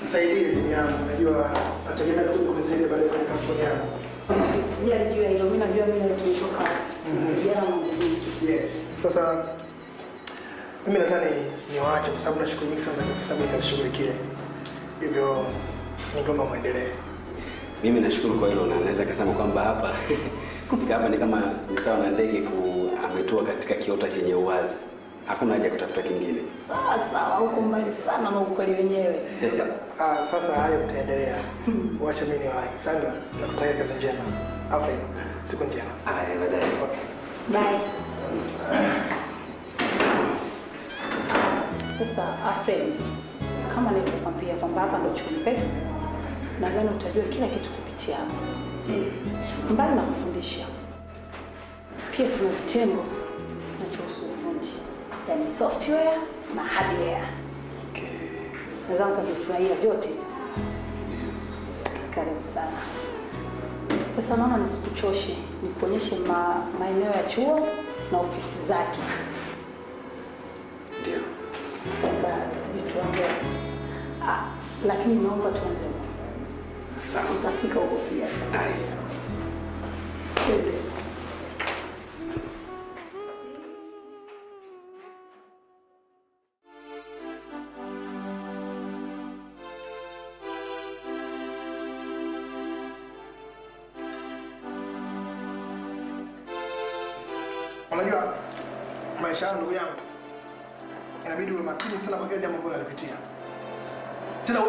nisaidie ndugu yangu. Najua nategemea kuja kunisaidia baadaye kwenye kampuni yangu. Usijali juu ya hilo. Mimi najua mimi ndio tumetoka. Yes. Sasa mimi nadhani niwaache kwa sababu nashukuru nyingi sana kwa sababu nikashughulikie. Hivyo ningeomba muendelee. Mimi nashukuru kwa hilo na naweza kusema kwamba hapa kufika hapa ni kama ni sawa na ndege ametua katika kiota chenye uwazi. Hakuna haja kutafuta kingine. Sawa, huko mbali sana na ukweli wenyewe. Sasa hayo mtaendelea. Wacha mimi niwahi. Sandra, nakutakia kazi njema. Alfred, siku njema. Haya, baadaye. Bye. Sasa Alfred, kama nilivyokuambia kwamba hapa ndo chuo petu, nadhani utajua kila kitu kupitia hapa. Mbali na kufundisha, pia tuna vitengo kinachohusu ufundi, yani software na hardware. Nadhani utakufurahia vyote. Karibu sana. Sasa mama, nisikuchoshe, nikuonyeshe maeneo ya chuo na ofisi zake. Ndio. Sasa sisi tuongee. Lakini naomba tuanze. Sawa. Utafika huko pia. Hai. Twende. Unajua maisha yangu ndugu yangu inabidi uwe makini sana kwa kila jambo ambalo unalipitia. Tena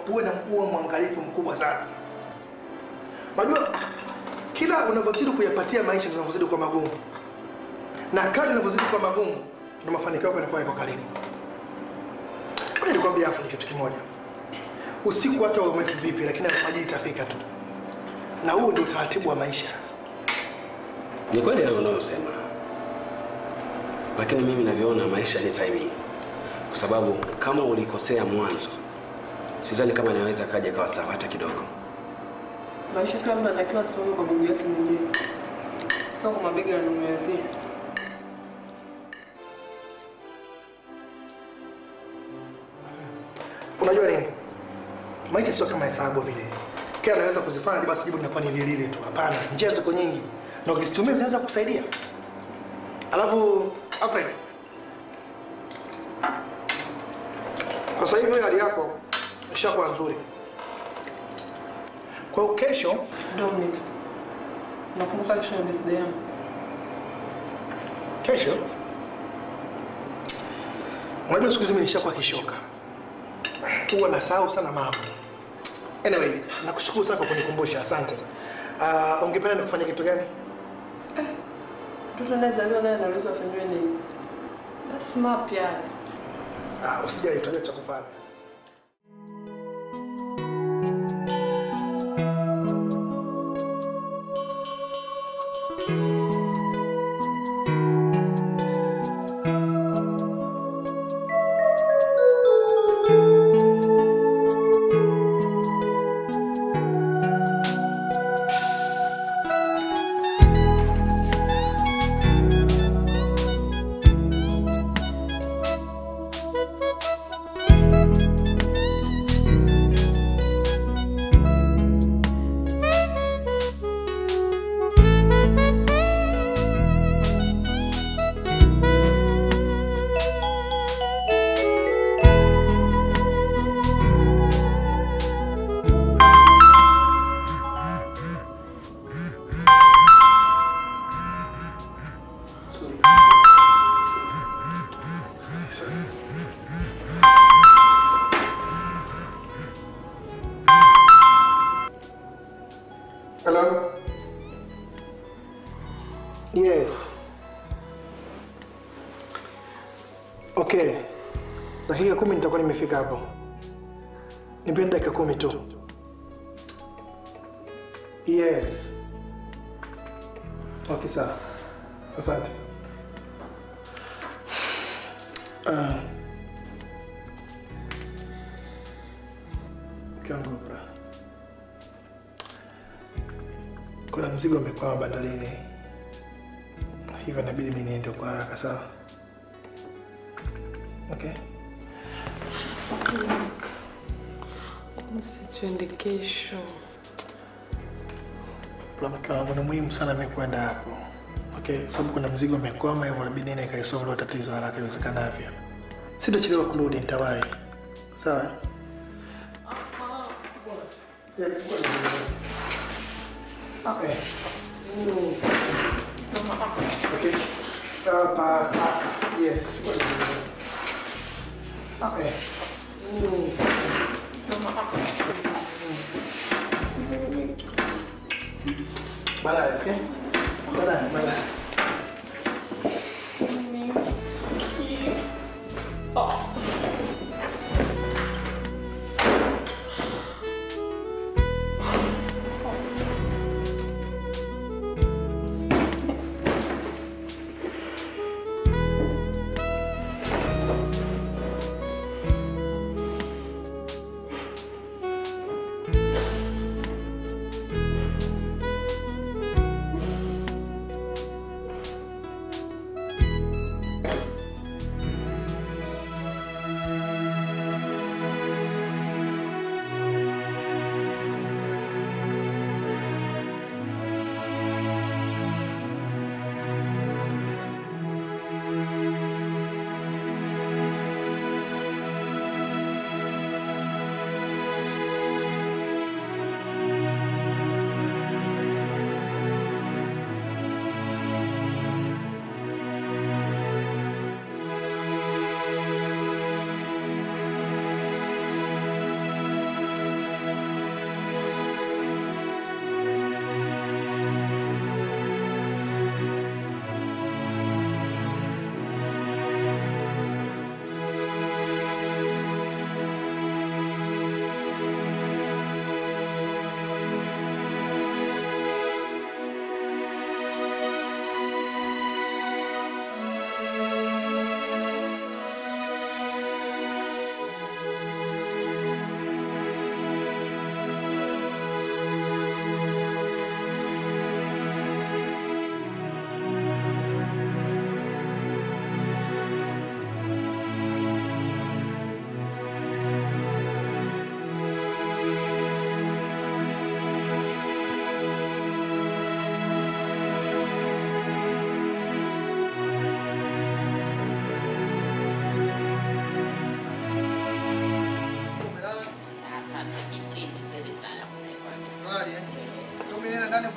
uwe na mwangalifu mkubwa sana. Unajua kila unavyozidi kuyapatia maisha unavyozidi kuwa magumu. Na kadri unavyozidi kuwa magumu na mafanikio yako yanakuwa yako karibu. Kwa hiyo nikwambia afanye kitu kimoja. Usiku hata umeke vipi lakini alfajiri itafika tu. Na huo ndio utaratibu wa maisha. Ni kweli hayo unayosema. Lakini mimi navyoona maisha ni timing. Kwa sababu kama ulikosea mwanzo, sidhani kama naweza kaja kawa sawa hata kidogo. Maisha kila mtu anatakiwa asimame kwa miguu yake mwenyewe. Sio kwa mabega ya ndugu wenzake. Unajua nini? Maisha sio kama hesabu vile. Kila anaweza kuzifanya basi jibu linakuwa ni lile tu. Hapana, njia ziko nyingi. Na ukizitumia zinaweza kukusaidia. Alafu Alfred, kwa sasa hivi hali yako ishakuwa nzuri. Kwa hiyo kesho Dominic, nakumbuka kesho ni birthday yangu. Kesho? Unajua siku hizi mimi nishakuwa kishoka. Huwa nasahau sana mambo. Anyway, nakushukuru sana kwa kunikumbusha. Asante. Ungependa nikufanye kitu gani? Mtoto anayezaliwa naye anaweza kufanywa nini? Basi mapya. Usijali, tutajua cha kufanya. Hello? Yes. Okay. Dakika 10 nitakuwa nimefika hapo. Nipe dakika 10 tu. Yes. Okay, sawa. Asante. Kiangu bra. Kuna mzigo umekwama bandarini. Hivyo inabidi mimi niende kwa haraka, sawa? Okay. Msituende kesho. Mke wangu ni muhimu sana mimi kwenda hapo. Okay, sababu kuna mzigo umekwama hivyo inabidi nini kaisolve tatizo haraka iwezekanavyo. Sitachelewa kurudi nitawahi. Sawa? Okay. Okay. Yes. Okay. Baadaye, okay? Baadaye.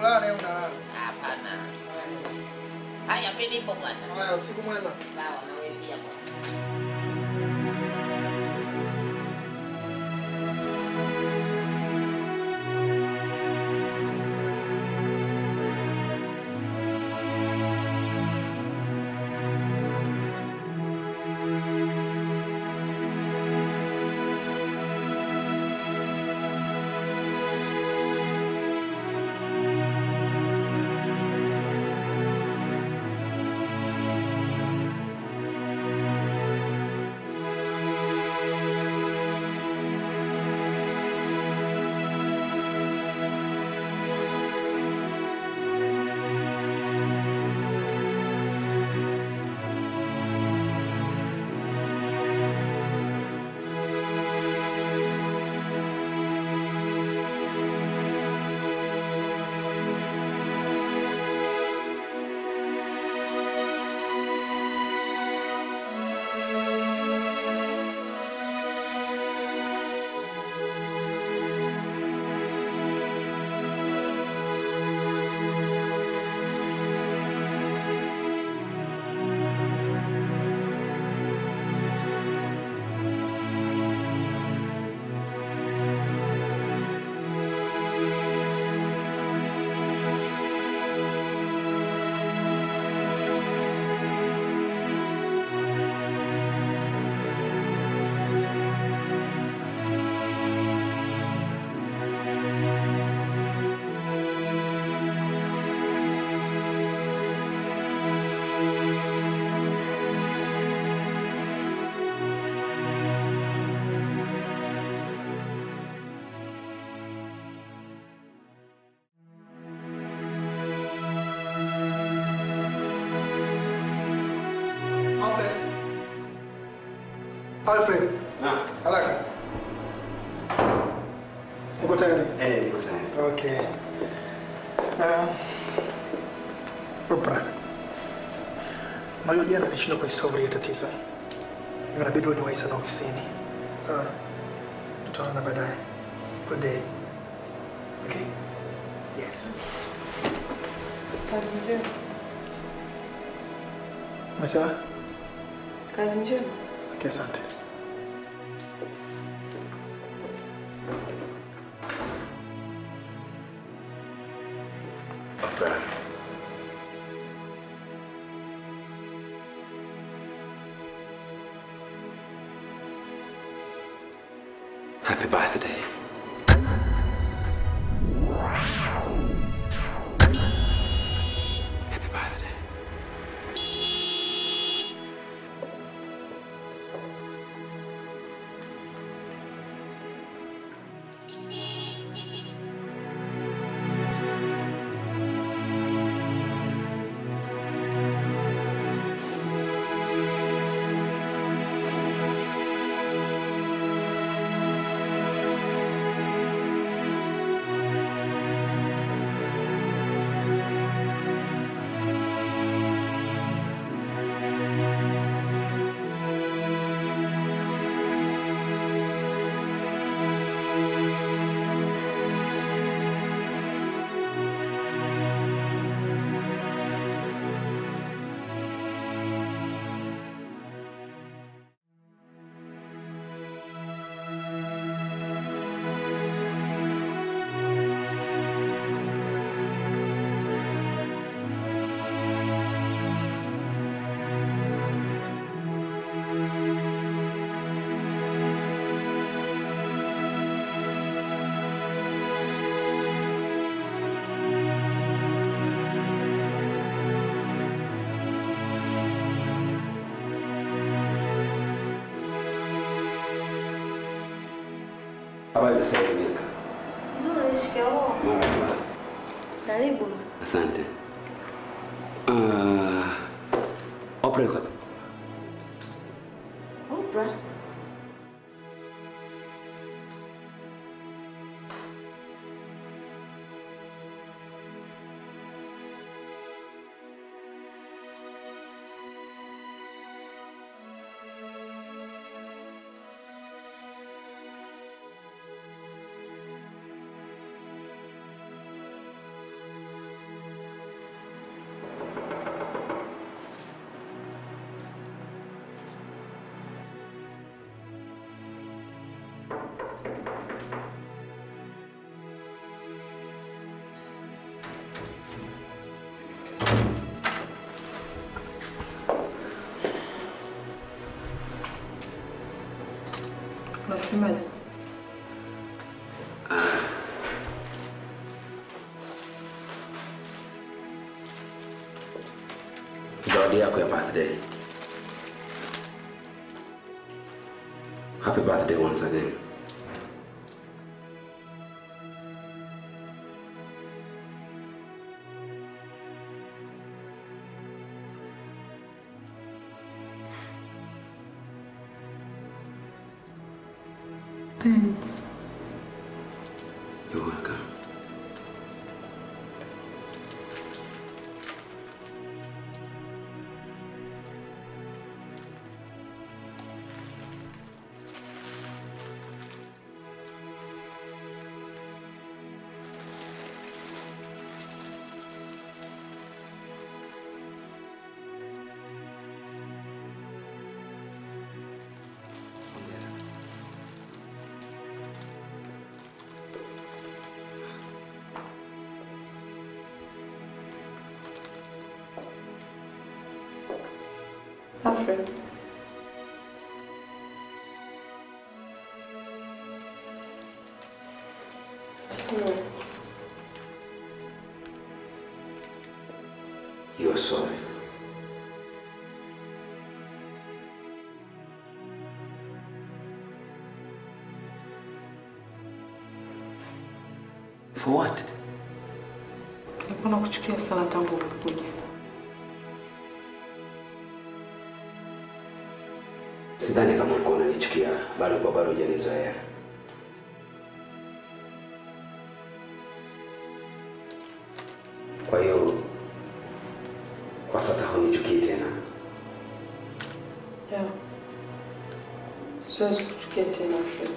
Hapana. Haya, mimi nipo bwana. Haya, usiku mwema. Sawa, na wewe pia bwana. Alfred. Na. Haraka. Uko tayari? Niko tayari. Okay. Oprah. Unajua jana nilishindwa kuisolve ile tatizo. Hivyo inabidi niwahi sana ofisini. Sawa. Tutaona baadaye. Good day. Okay? Yes. Kazi njema. Umesema? Kazi njema. Okay, asante. Oprah. Happy birthday. Happy birthday. Habari za sasa Nika? Nzuri, shikamoo. Marhaba. Karibu. Asante. Oprah yuko wapi? Oprah? Unasemaje? Zawadi yako ya birthday. Happy birthday once again. Thanks. You're welcome. Alfred. Sorry. You are sorry. For what? Nilikuwa nakuchukia sana tangu ulipokuja. Sidhani kama ulikuwa unanichukia, bado hujanizoea. kwa sasa hunichukii tena. Yeah. Siwezi kuchukia tena Fred.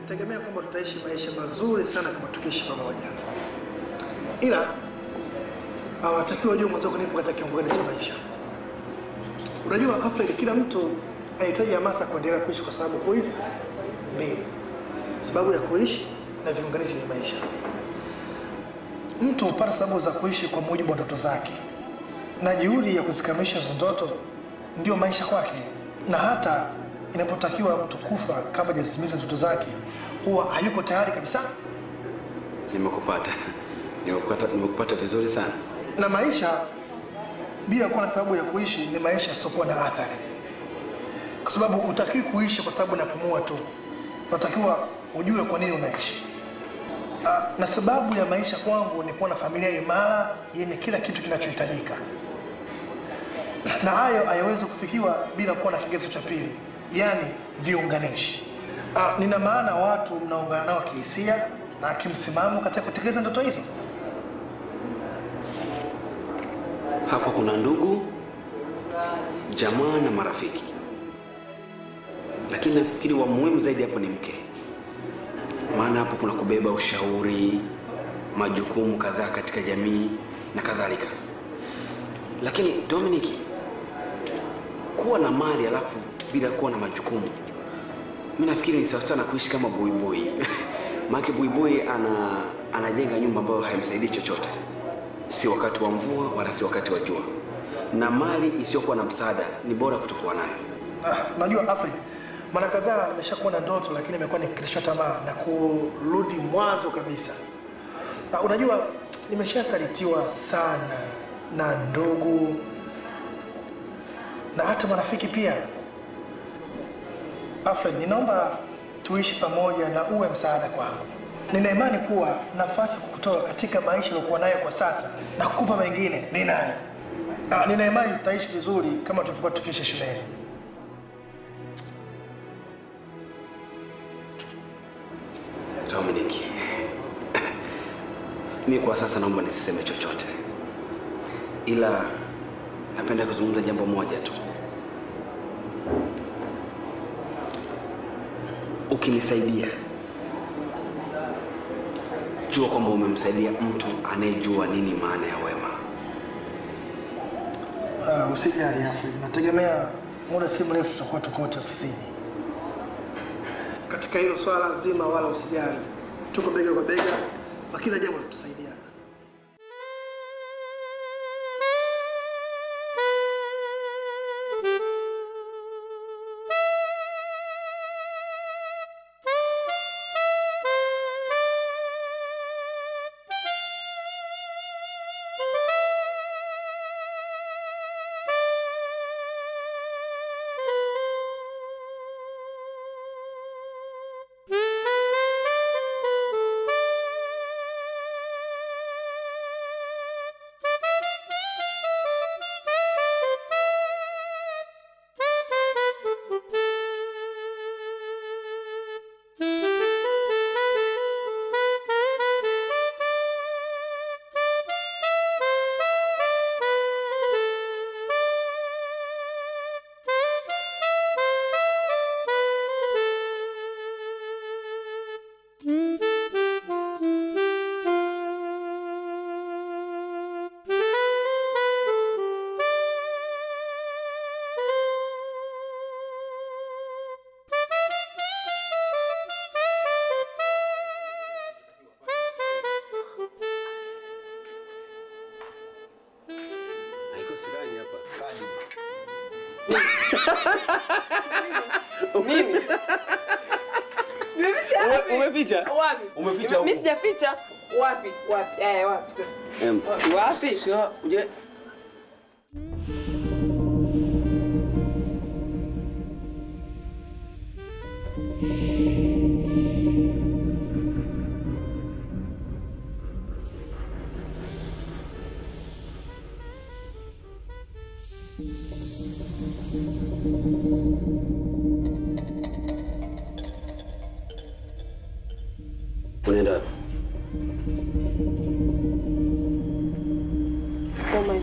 Nategemea kwamba tutaishi maisha mazuri sana kama tukiishi pamoja. Ila hawatakiwa juu mwanzo kunipo katika kiwango cha maisha. Unajua Afrika kila mtu anahitaji hamasa kuendelea kuishi kwa sababu hizi mbili. Sababu ya kuishi na viunganishi vya maisha. Mtu hupata sababu za kuishi kwa mujibu wa ndoto zake. Na juhudi ya kuzikamilisha hizo ndoto ndio maisha kwake. Na hata inapotakiwa mtu kufa kabla hajatimiza ndoto zake, huwa hayuko tayari kabisa. Nimekupata. Nimekupata vizuri sana. Na maisha bila kuwa na sababu ya kuishi ni maisha yasiyokuwa na athari. Kwa sababu hutakiwi kuishi kwa sababu unapumua tu. Unatakiwa ujue kwa nini unaishi. Na sababu ya maisha kwangu ni kuwa na familia imara yenye kila kitu kinachohitajika. Na hayo hayawezi kufikiwa bila kuwa na kigezo cha pili, yani viunganishi. Nina maana watu mnaungana nao kihisia na kimsimamo katika kutekeleza ndoto hizo. Hapo kuna ndugu, jamaa na marafiki. Lakini nafikiri wa muhimu zaidi hapo ni mke. Maana hapo kuna kubeba ushauri, majukumu kadhaa katika jamii na kadhalika. Lakini Dominic, kuwa na mali alafu bila kuwa na majukumu, mimi nafikiri ni sawa sana kuishi kama buibui. Maana buibui anajenga nyumba ambayo haimsaidii chochote. Si wakati wa mvua wala si wakati wa jua. Na mali isiyokuwa na msaada ni bora kutokuwa nayo. Najua Afrika mara kadhaa nimeshakuwa na ndoto lakini nimekuwa nikikatishwa tamaa na kurudi mwanzo kabisa. Unajua nimeshasalitiwa sana na ndugu na hata marafiki pia. Alfred, ninaomba tuishi pamoja na uwe msaada kwangu. Nina imani kuwa nafasi kukutoa katika maisha niliyokuwa nayo kwa sasa na kukupa mengine ninayo. Nina imani tutaishi vizuri kama tulivyokuwa tukiishi shuleni. Dominic, mimi kwa sasa naomba nisiseme chochote. Ila napenda kuzungumza jambo moja tu. Ukinisaidia, jua kwamba umemsaidia mtu anayejua nini maana ya wema. Usijali Afrika, nategemea muda si mrefu tutakuwa tuko wote ofisini. Katika hilo swala zima wala usijali. Tuko bega kwa bega, kwa kila jambo tutasaidia. Mimi. Umeficha? Wapi? Umeficha huko. Mimi sijaficha. Wapi? Wapi? Wapi sasa? Wapi? Sio, uje. Unaenda wapi? Oh my.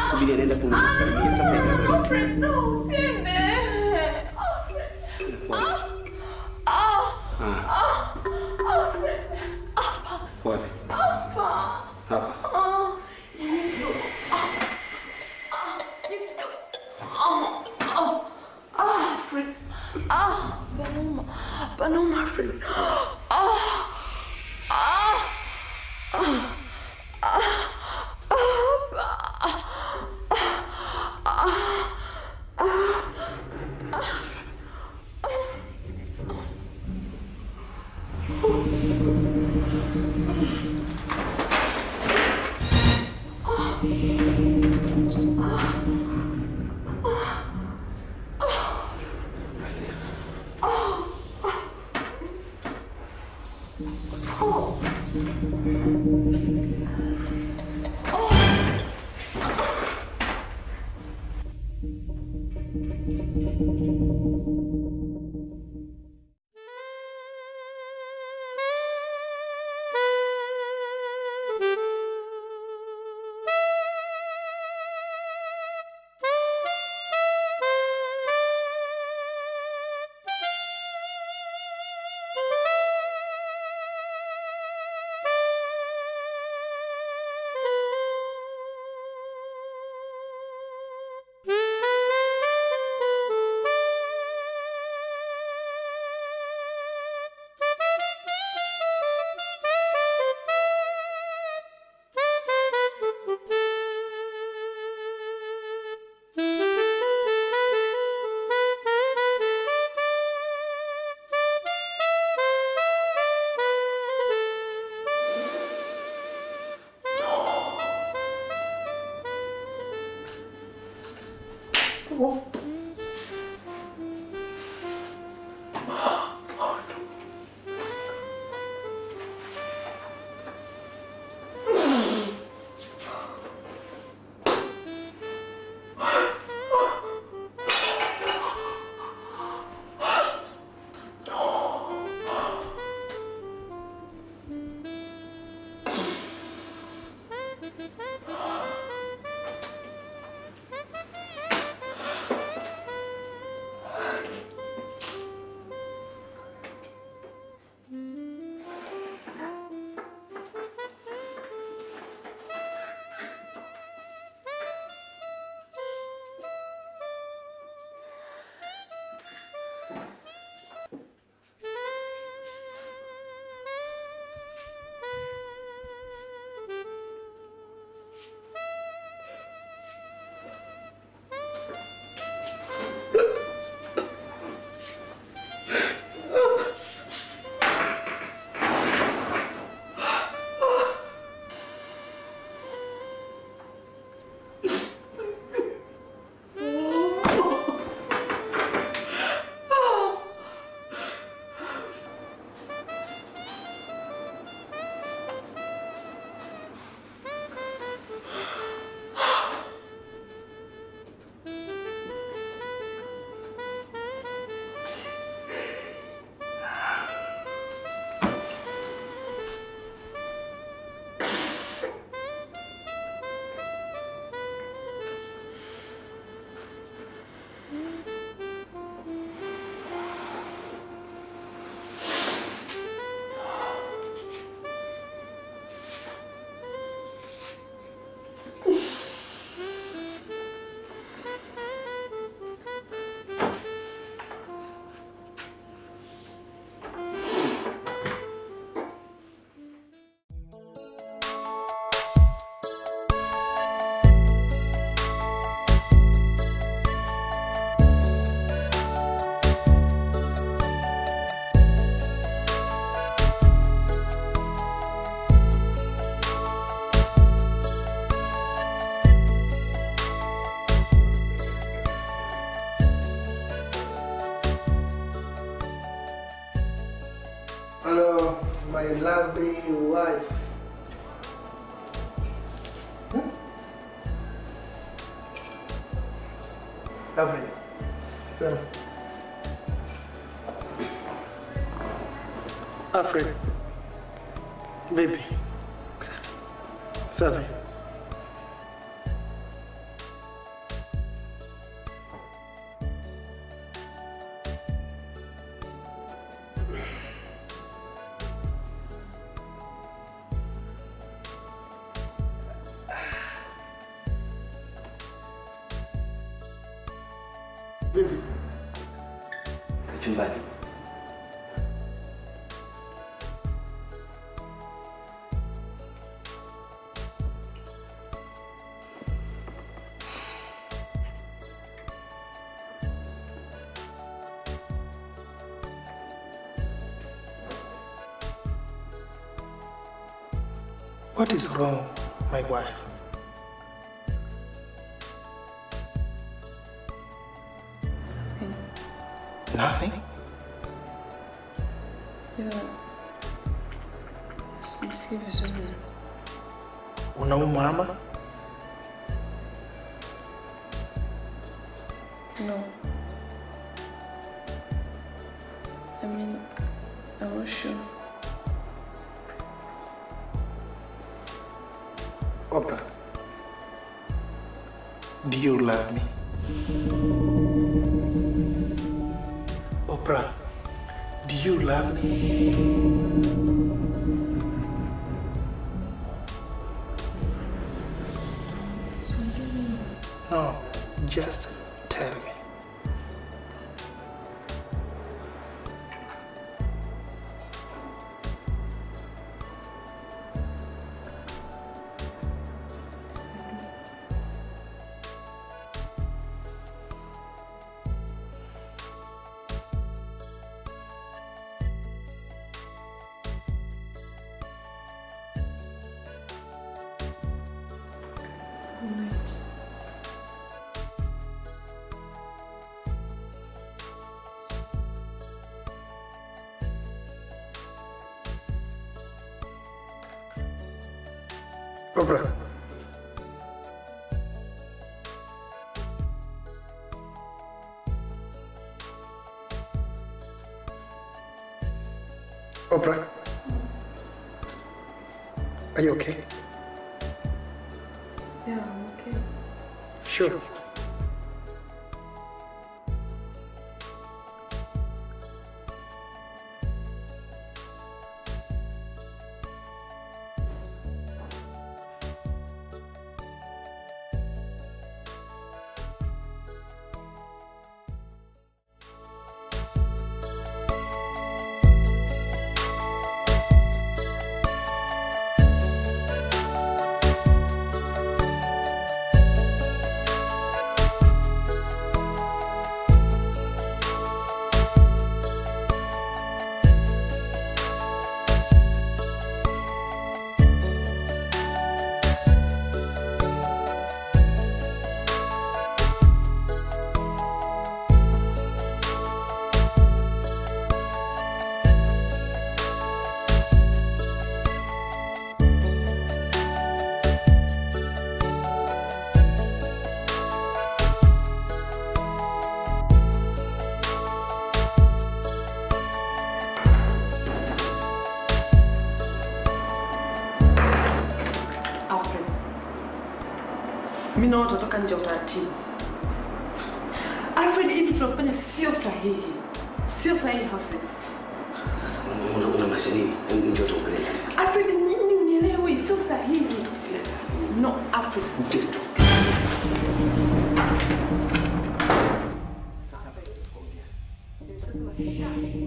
Subiri anaenda kunisalimia sasa hivi. Alfred, no, usiende. Alfred. Wapi? Hapa. Hapa. Alfred. Panoma, Alfred. Hello, my lovely wife. Lovely. So, Africa. Baby. Safi. Baby. Chumbani. What is wrong, my wife? Nothing? Sijisikii vizuri. Unaumwa ama? No. I mean, I'm not sure. Oprah, do you love me? Oprah, do you love me? No, just tell me. Oprah. Oprah. Are you okay? Yeah, I'm okay. Sure. Mimi naona tutatoka nje ya utaratibu. Alfred, hivi tunafanya sio sahihi. Sio sahihi, Alfred. Sasa unamaanisha nini? Ndio tuongelee. Alfred, nini unielewe? Sio sahihi. No, Alfred.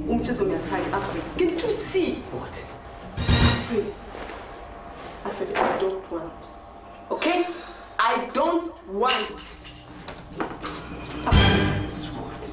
Umchezo ni hatari, Alfred. Can't you see? What? Alfred, I don't want. Okay? I don't want. What?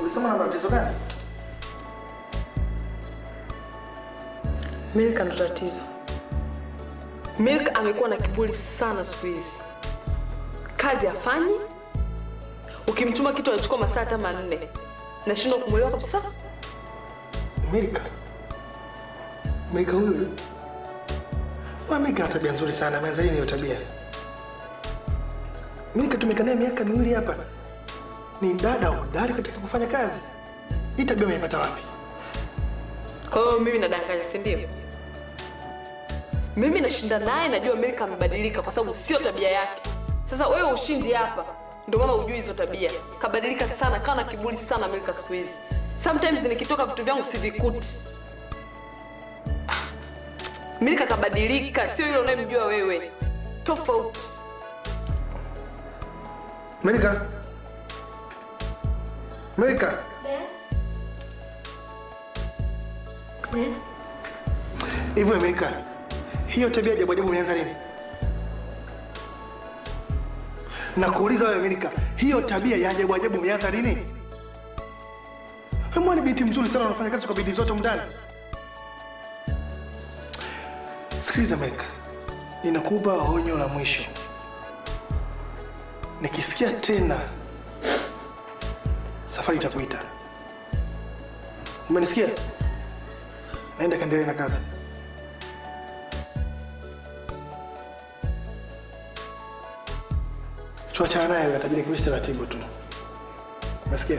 Ulisema na tatizo gani? Milk ana tatizo. Milk amekuwa na kiburi sana siku hizi. Kazi hafanyi. Ukimtuma kitu anachukua masaa hata 4. Nashindwa kumuelewa kabisa. Milk huyu. Milk ana tabia nzuri sana. Ameanza lini hiyo tabia? Milk tumekaa naye miaka 2 hapa. Ni dada hodari katika kufanya kazi. Hii tabia umeipata wapi? Kwa hiyo mimi nadanganya, si ndio? Mimi nashinda naye, najua Milk amebadilika kwa sababu sio tabia yake. Sasa wewe ushindi hapa, ndio maana hujui hizo tabia. Kabadilika sana, kana kiburi sana Milk siku hizi. Sometimes nikitoka vitu vyangu sivikuti. Milk kabadilika, sio yule unayemjua wewe. Tofauti. Milk. Hivyo Milk. Hiyo tabia ajabu umeanza lini? Na kuuliza wewe Milk, hiyo tabia ya ajabu umeanza lini? Wewe ni binti mzuri sana, unafanya kazi kwa bidii zote mndani. Sikiliza Milk. Ninakupa onyo la mwisho. Nikisikia tena safari itakuita. Umenisikia? Naenda kaendelee na kazi. Tuachana naye, atabidi kuishi taratibu tu. Umesikia?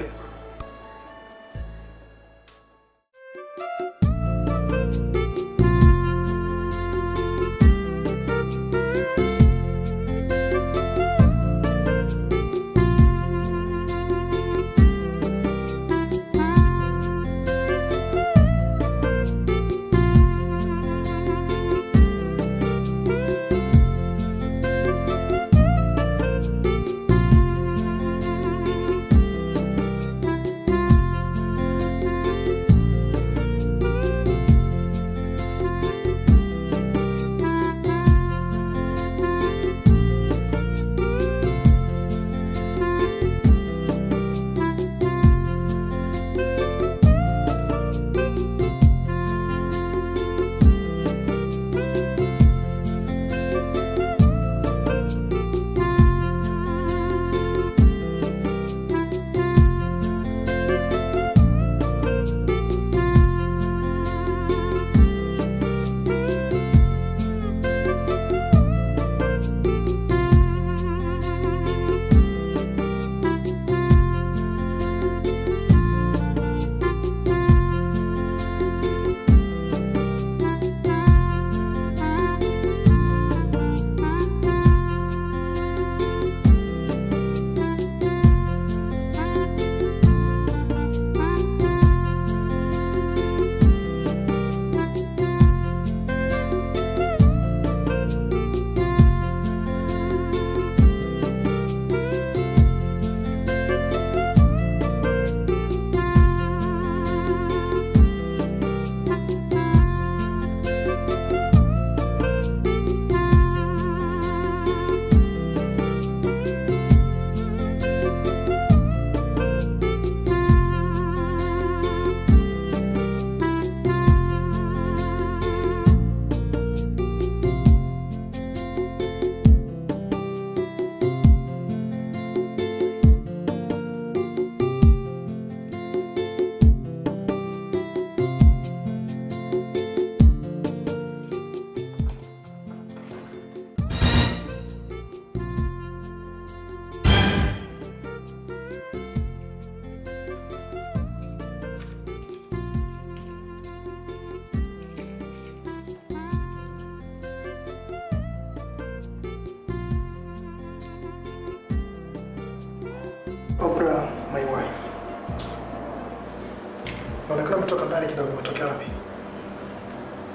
Unaonekana umetoka mbali kidogo, umetokea wapi?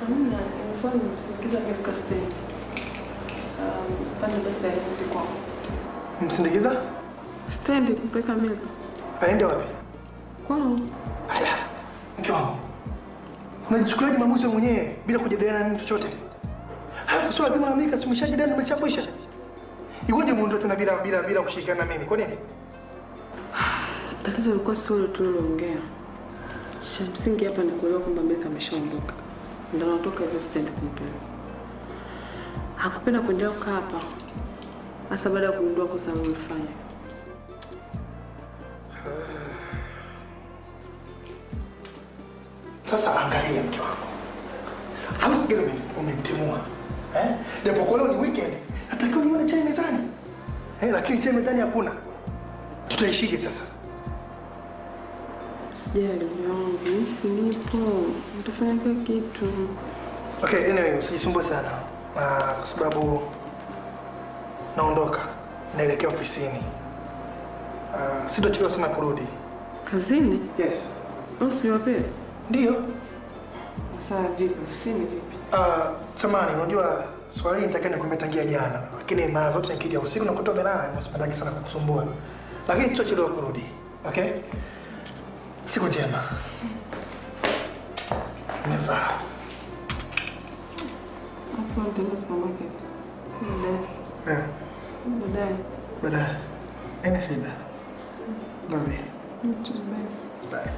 Hamna, nilikuwa nimsindikiza Milka stendi. Pande basi alirudi kwangu. Msindikiza? Stendi kumpeleka Milka. Aende wapi? Kwao. Ala, mke wangu. Unajichukuliaje maamuzi mwenyewe bila kujadiliana na mtu chochote? Halafu sio lazima Milka tumeshajadiliana tumechapisha. Iweje muondoke tena bila kushirikiana na mimi? Kwa nini? Tatizo lilikuwa sio tu tuliongea. Cha msingi hapa ni kuelewa kwamba Milka ameshaondoka. Ndio anatoka hivyo stendi kumpeleka. Hakupenda kuendelea kukaa hapa. Hasa baada ya kugundua kosa alilofanya. Sasa angalia mke wangu. Au sigara umemtimua. Japo kwa leo ni weekend, natakiwa nione chai mezani. Lakini chai mezani hakuna. Tutaishije sasa? Sijali wangu, mimi nipo. Nitafanya kila kitu. Okay, anyway, usijisumbue sana. Kwa sababu naondoka. Naelekea ofisini. Sitachelewa sana kurudi. Kazini? Yes. Usiwe wapi? Ndio. Sasa vipi? Ofisini vipi? Samani, unajua swali hili nitakaa nikumetangia jana. Lakini mara zote nikija usiku nakuta umelala, hivyo sipendagi sana kukusumbua. Lakini sitachelewa kurudi. Okay? Siku njema. Neza. Afu nitaenda supermarket. Baadaye. Haina shida. Love you. Bye.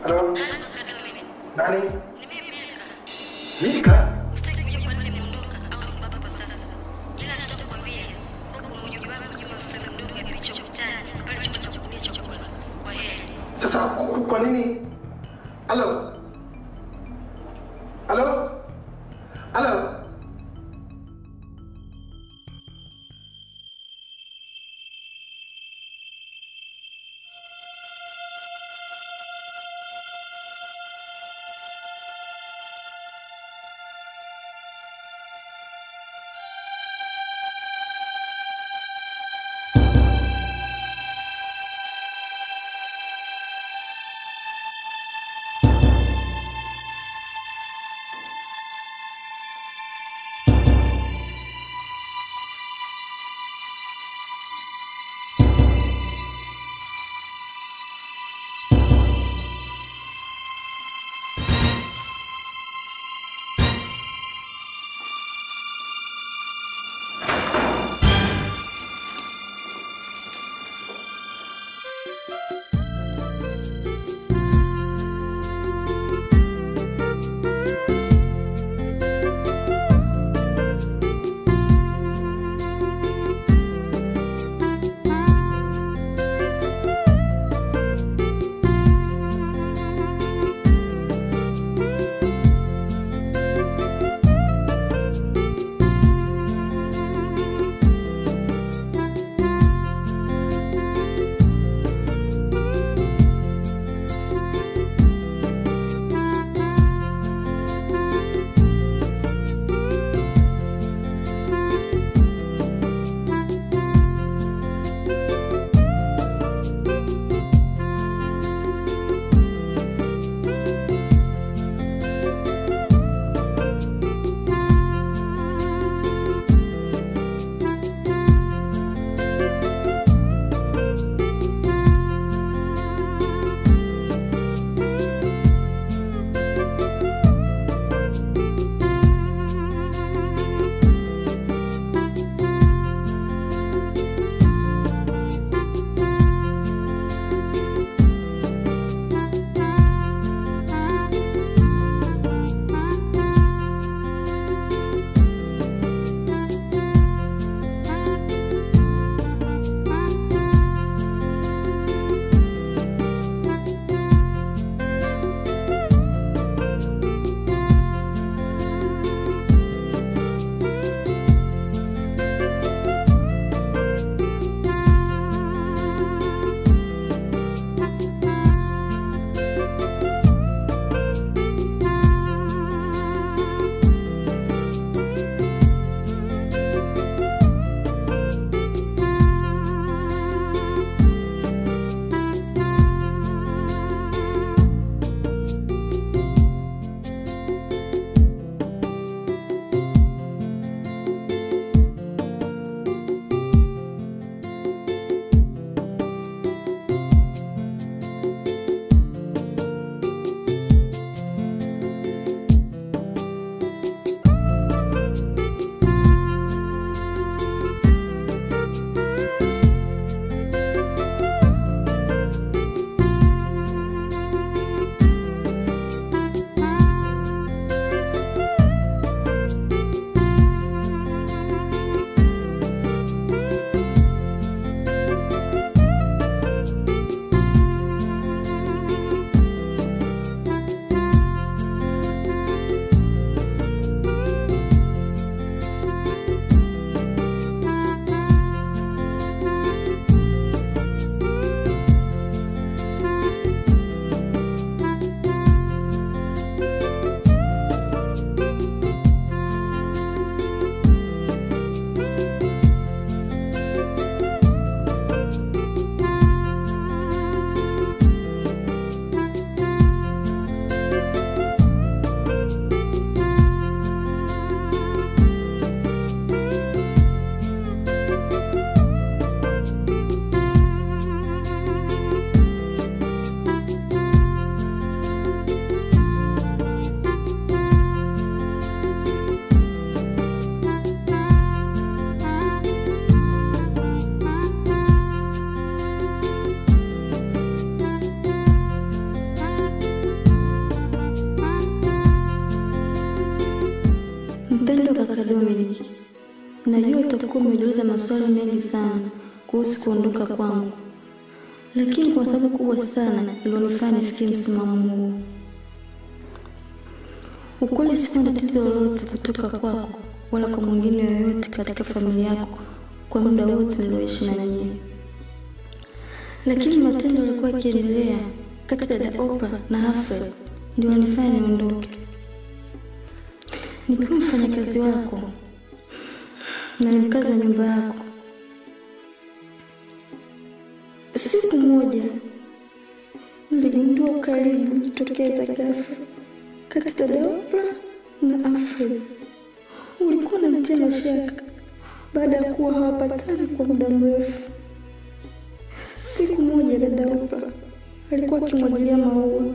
Hello? Nani? Milka? Usitaki kujua kwa nini nimeondoka au niko hapa kwa sasa. Ila nitakwambia kwa kuna ujumbe wako nyuma frame ndogo ya picha ukutani pale chumba cha kukulia chakula. Kwa heri. Sasa kwa nini? Hello? Hello? Hello? Dominic, najua utakuwa umejiuliza maswali mengi sana kuhusu kuondoka kwangu, lakini kwa sababu kubwa sana ilionifanya nifikie msimamo huu. Ukweli sikuwa na tatizo lolote kutoka kwako wala kwa mwingine yoyote katika familia yako kwa muda wote nilioishi na nyie. Lakini matendo yalikuwa yakiendelea kati ya dada Oprah na Alfred ndio yanifanya niondoke. Nikiwa mfanyakazi wako na ni mkazi wa nyumba yako, siku moja niligundua ukaribu kutokeza ghafla kati ya dada Oprah na Alfred. Ulikuwa unanitia mashaka baada ya kuwa hawapatani kwa muda mrefu. Siku moja dada Oprah alikuwa akimwagilia maua.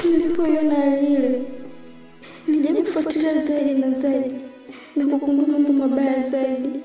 Nilipoiona ile, nilijaribu kufuatilia zaidi na zaidi na kugundua mambo mabaya zaidi.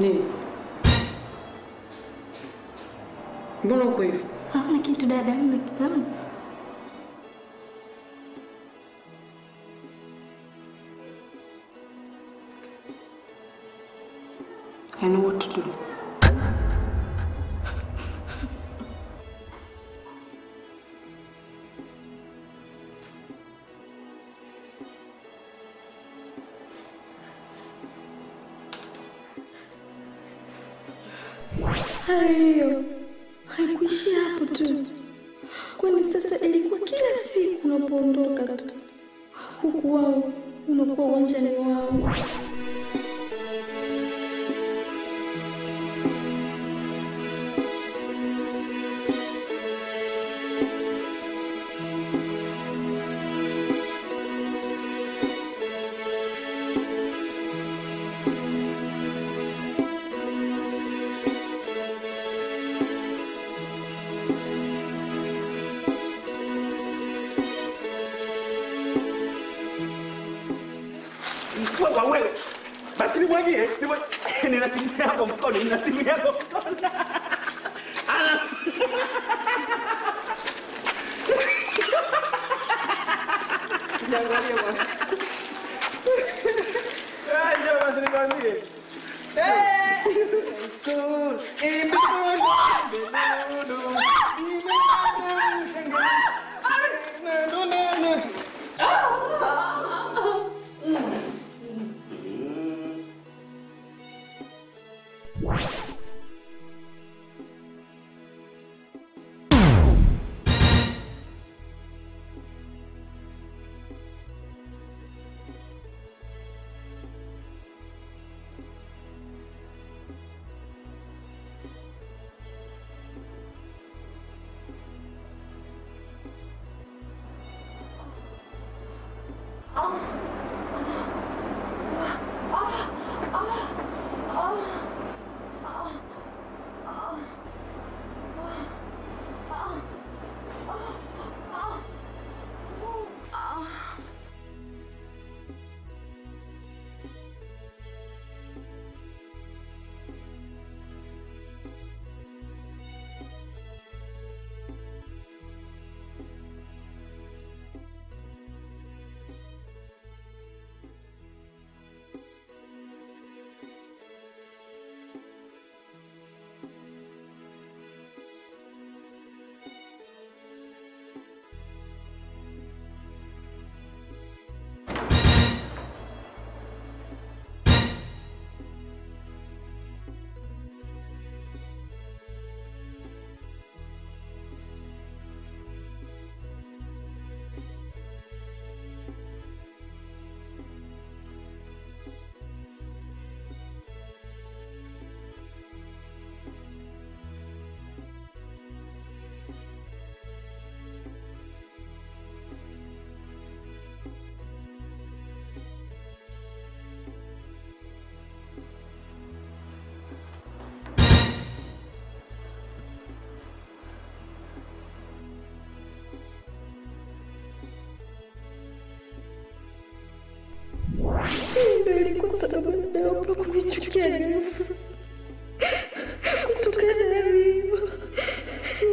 Nini? Mbona uko hivyo? Hamna kitu dada, hamna kitu. I know what to do. Hali hiyo haikuishia hapo tu, kwani sasa ilikuwa kila siku unapoondoka tu, huku wao unakuwa uwanjani wao. Sasa wewe basi nimwagie, nina simu yako mkono, nina simu yako mkono. Ana Jangan bwana. Ayo basi nikwambie. Ilikuwa sababu ndio kunichukia ghafla. Kutokana na hivyo,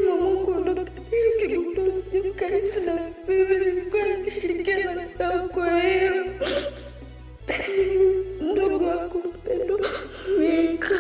mama kuondoka ili kigundua sijui kaisi na mimi nilikuwa nikishirikiana na kwa hiyo ndogo wako mpendo Mika.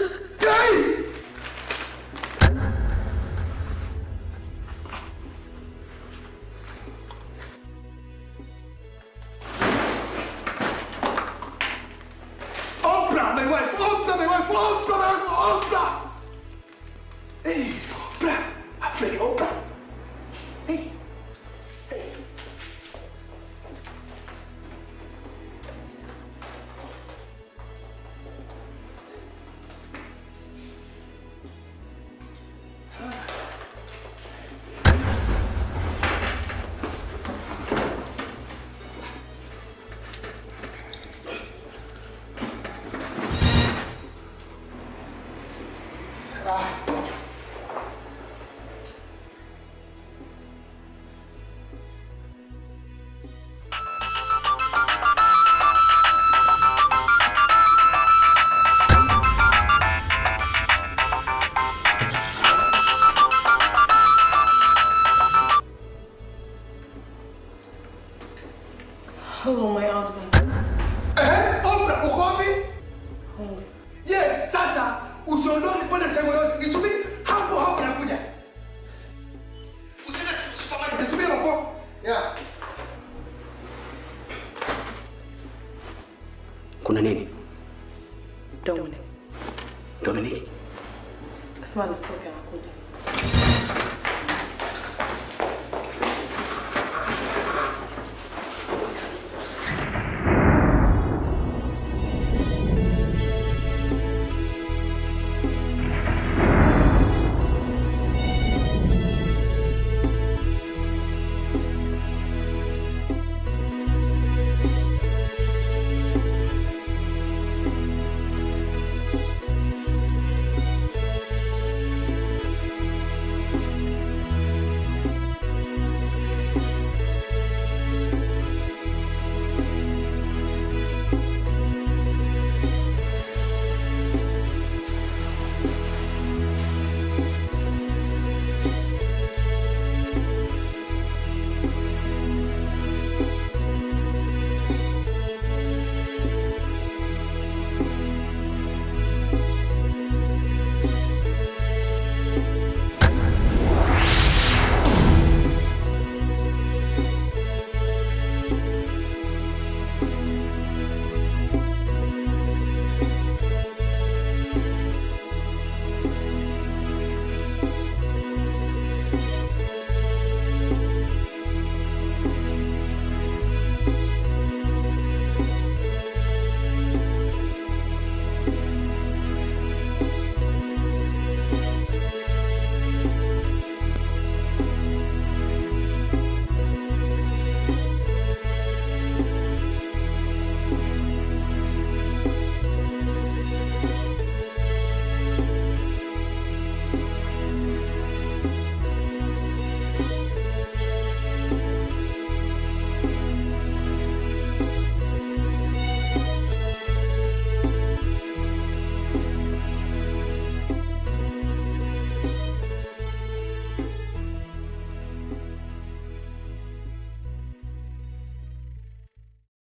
Hello, my husband. Oprah, uko wapi? Yes, sasa usiondoke kwenda sehemu yote. Nisubiri hapo hapo nakuja. Usiende supermarket, nisubiri hapo. Yeah. Kuna nini? Dominic. Dominic? Kasema nisitoke anakuja.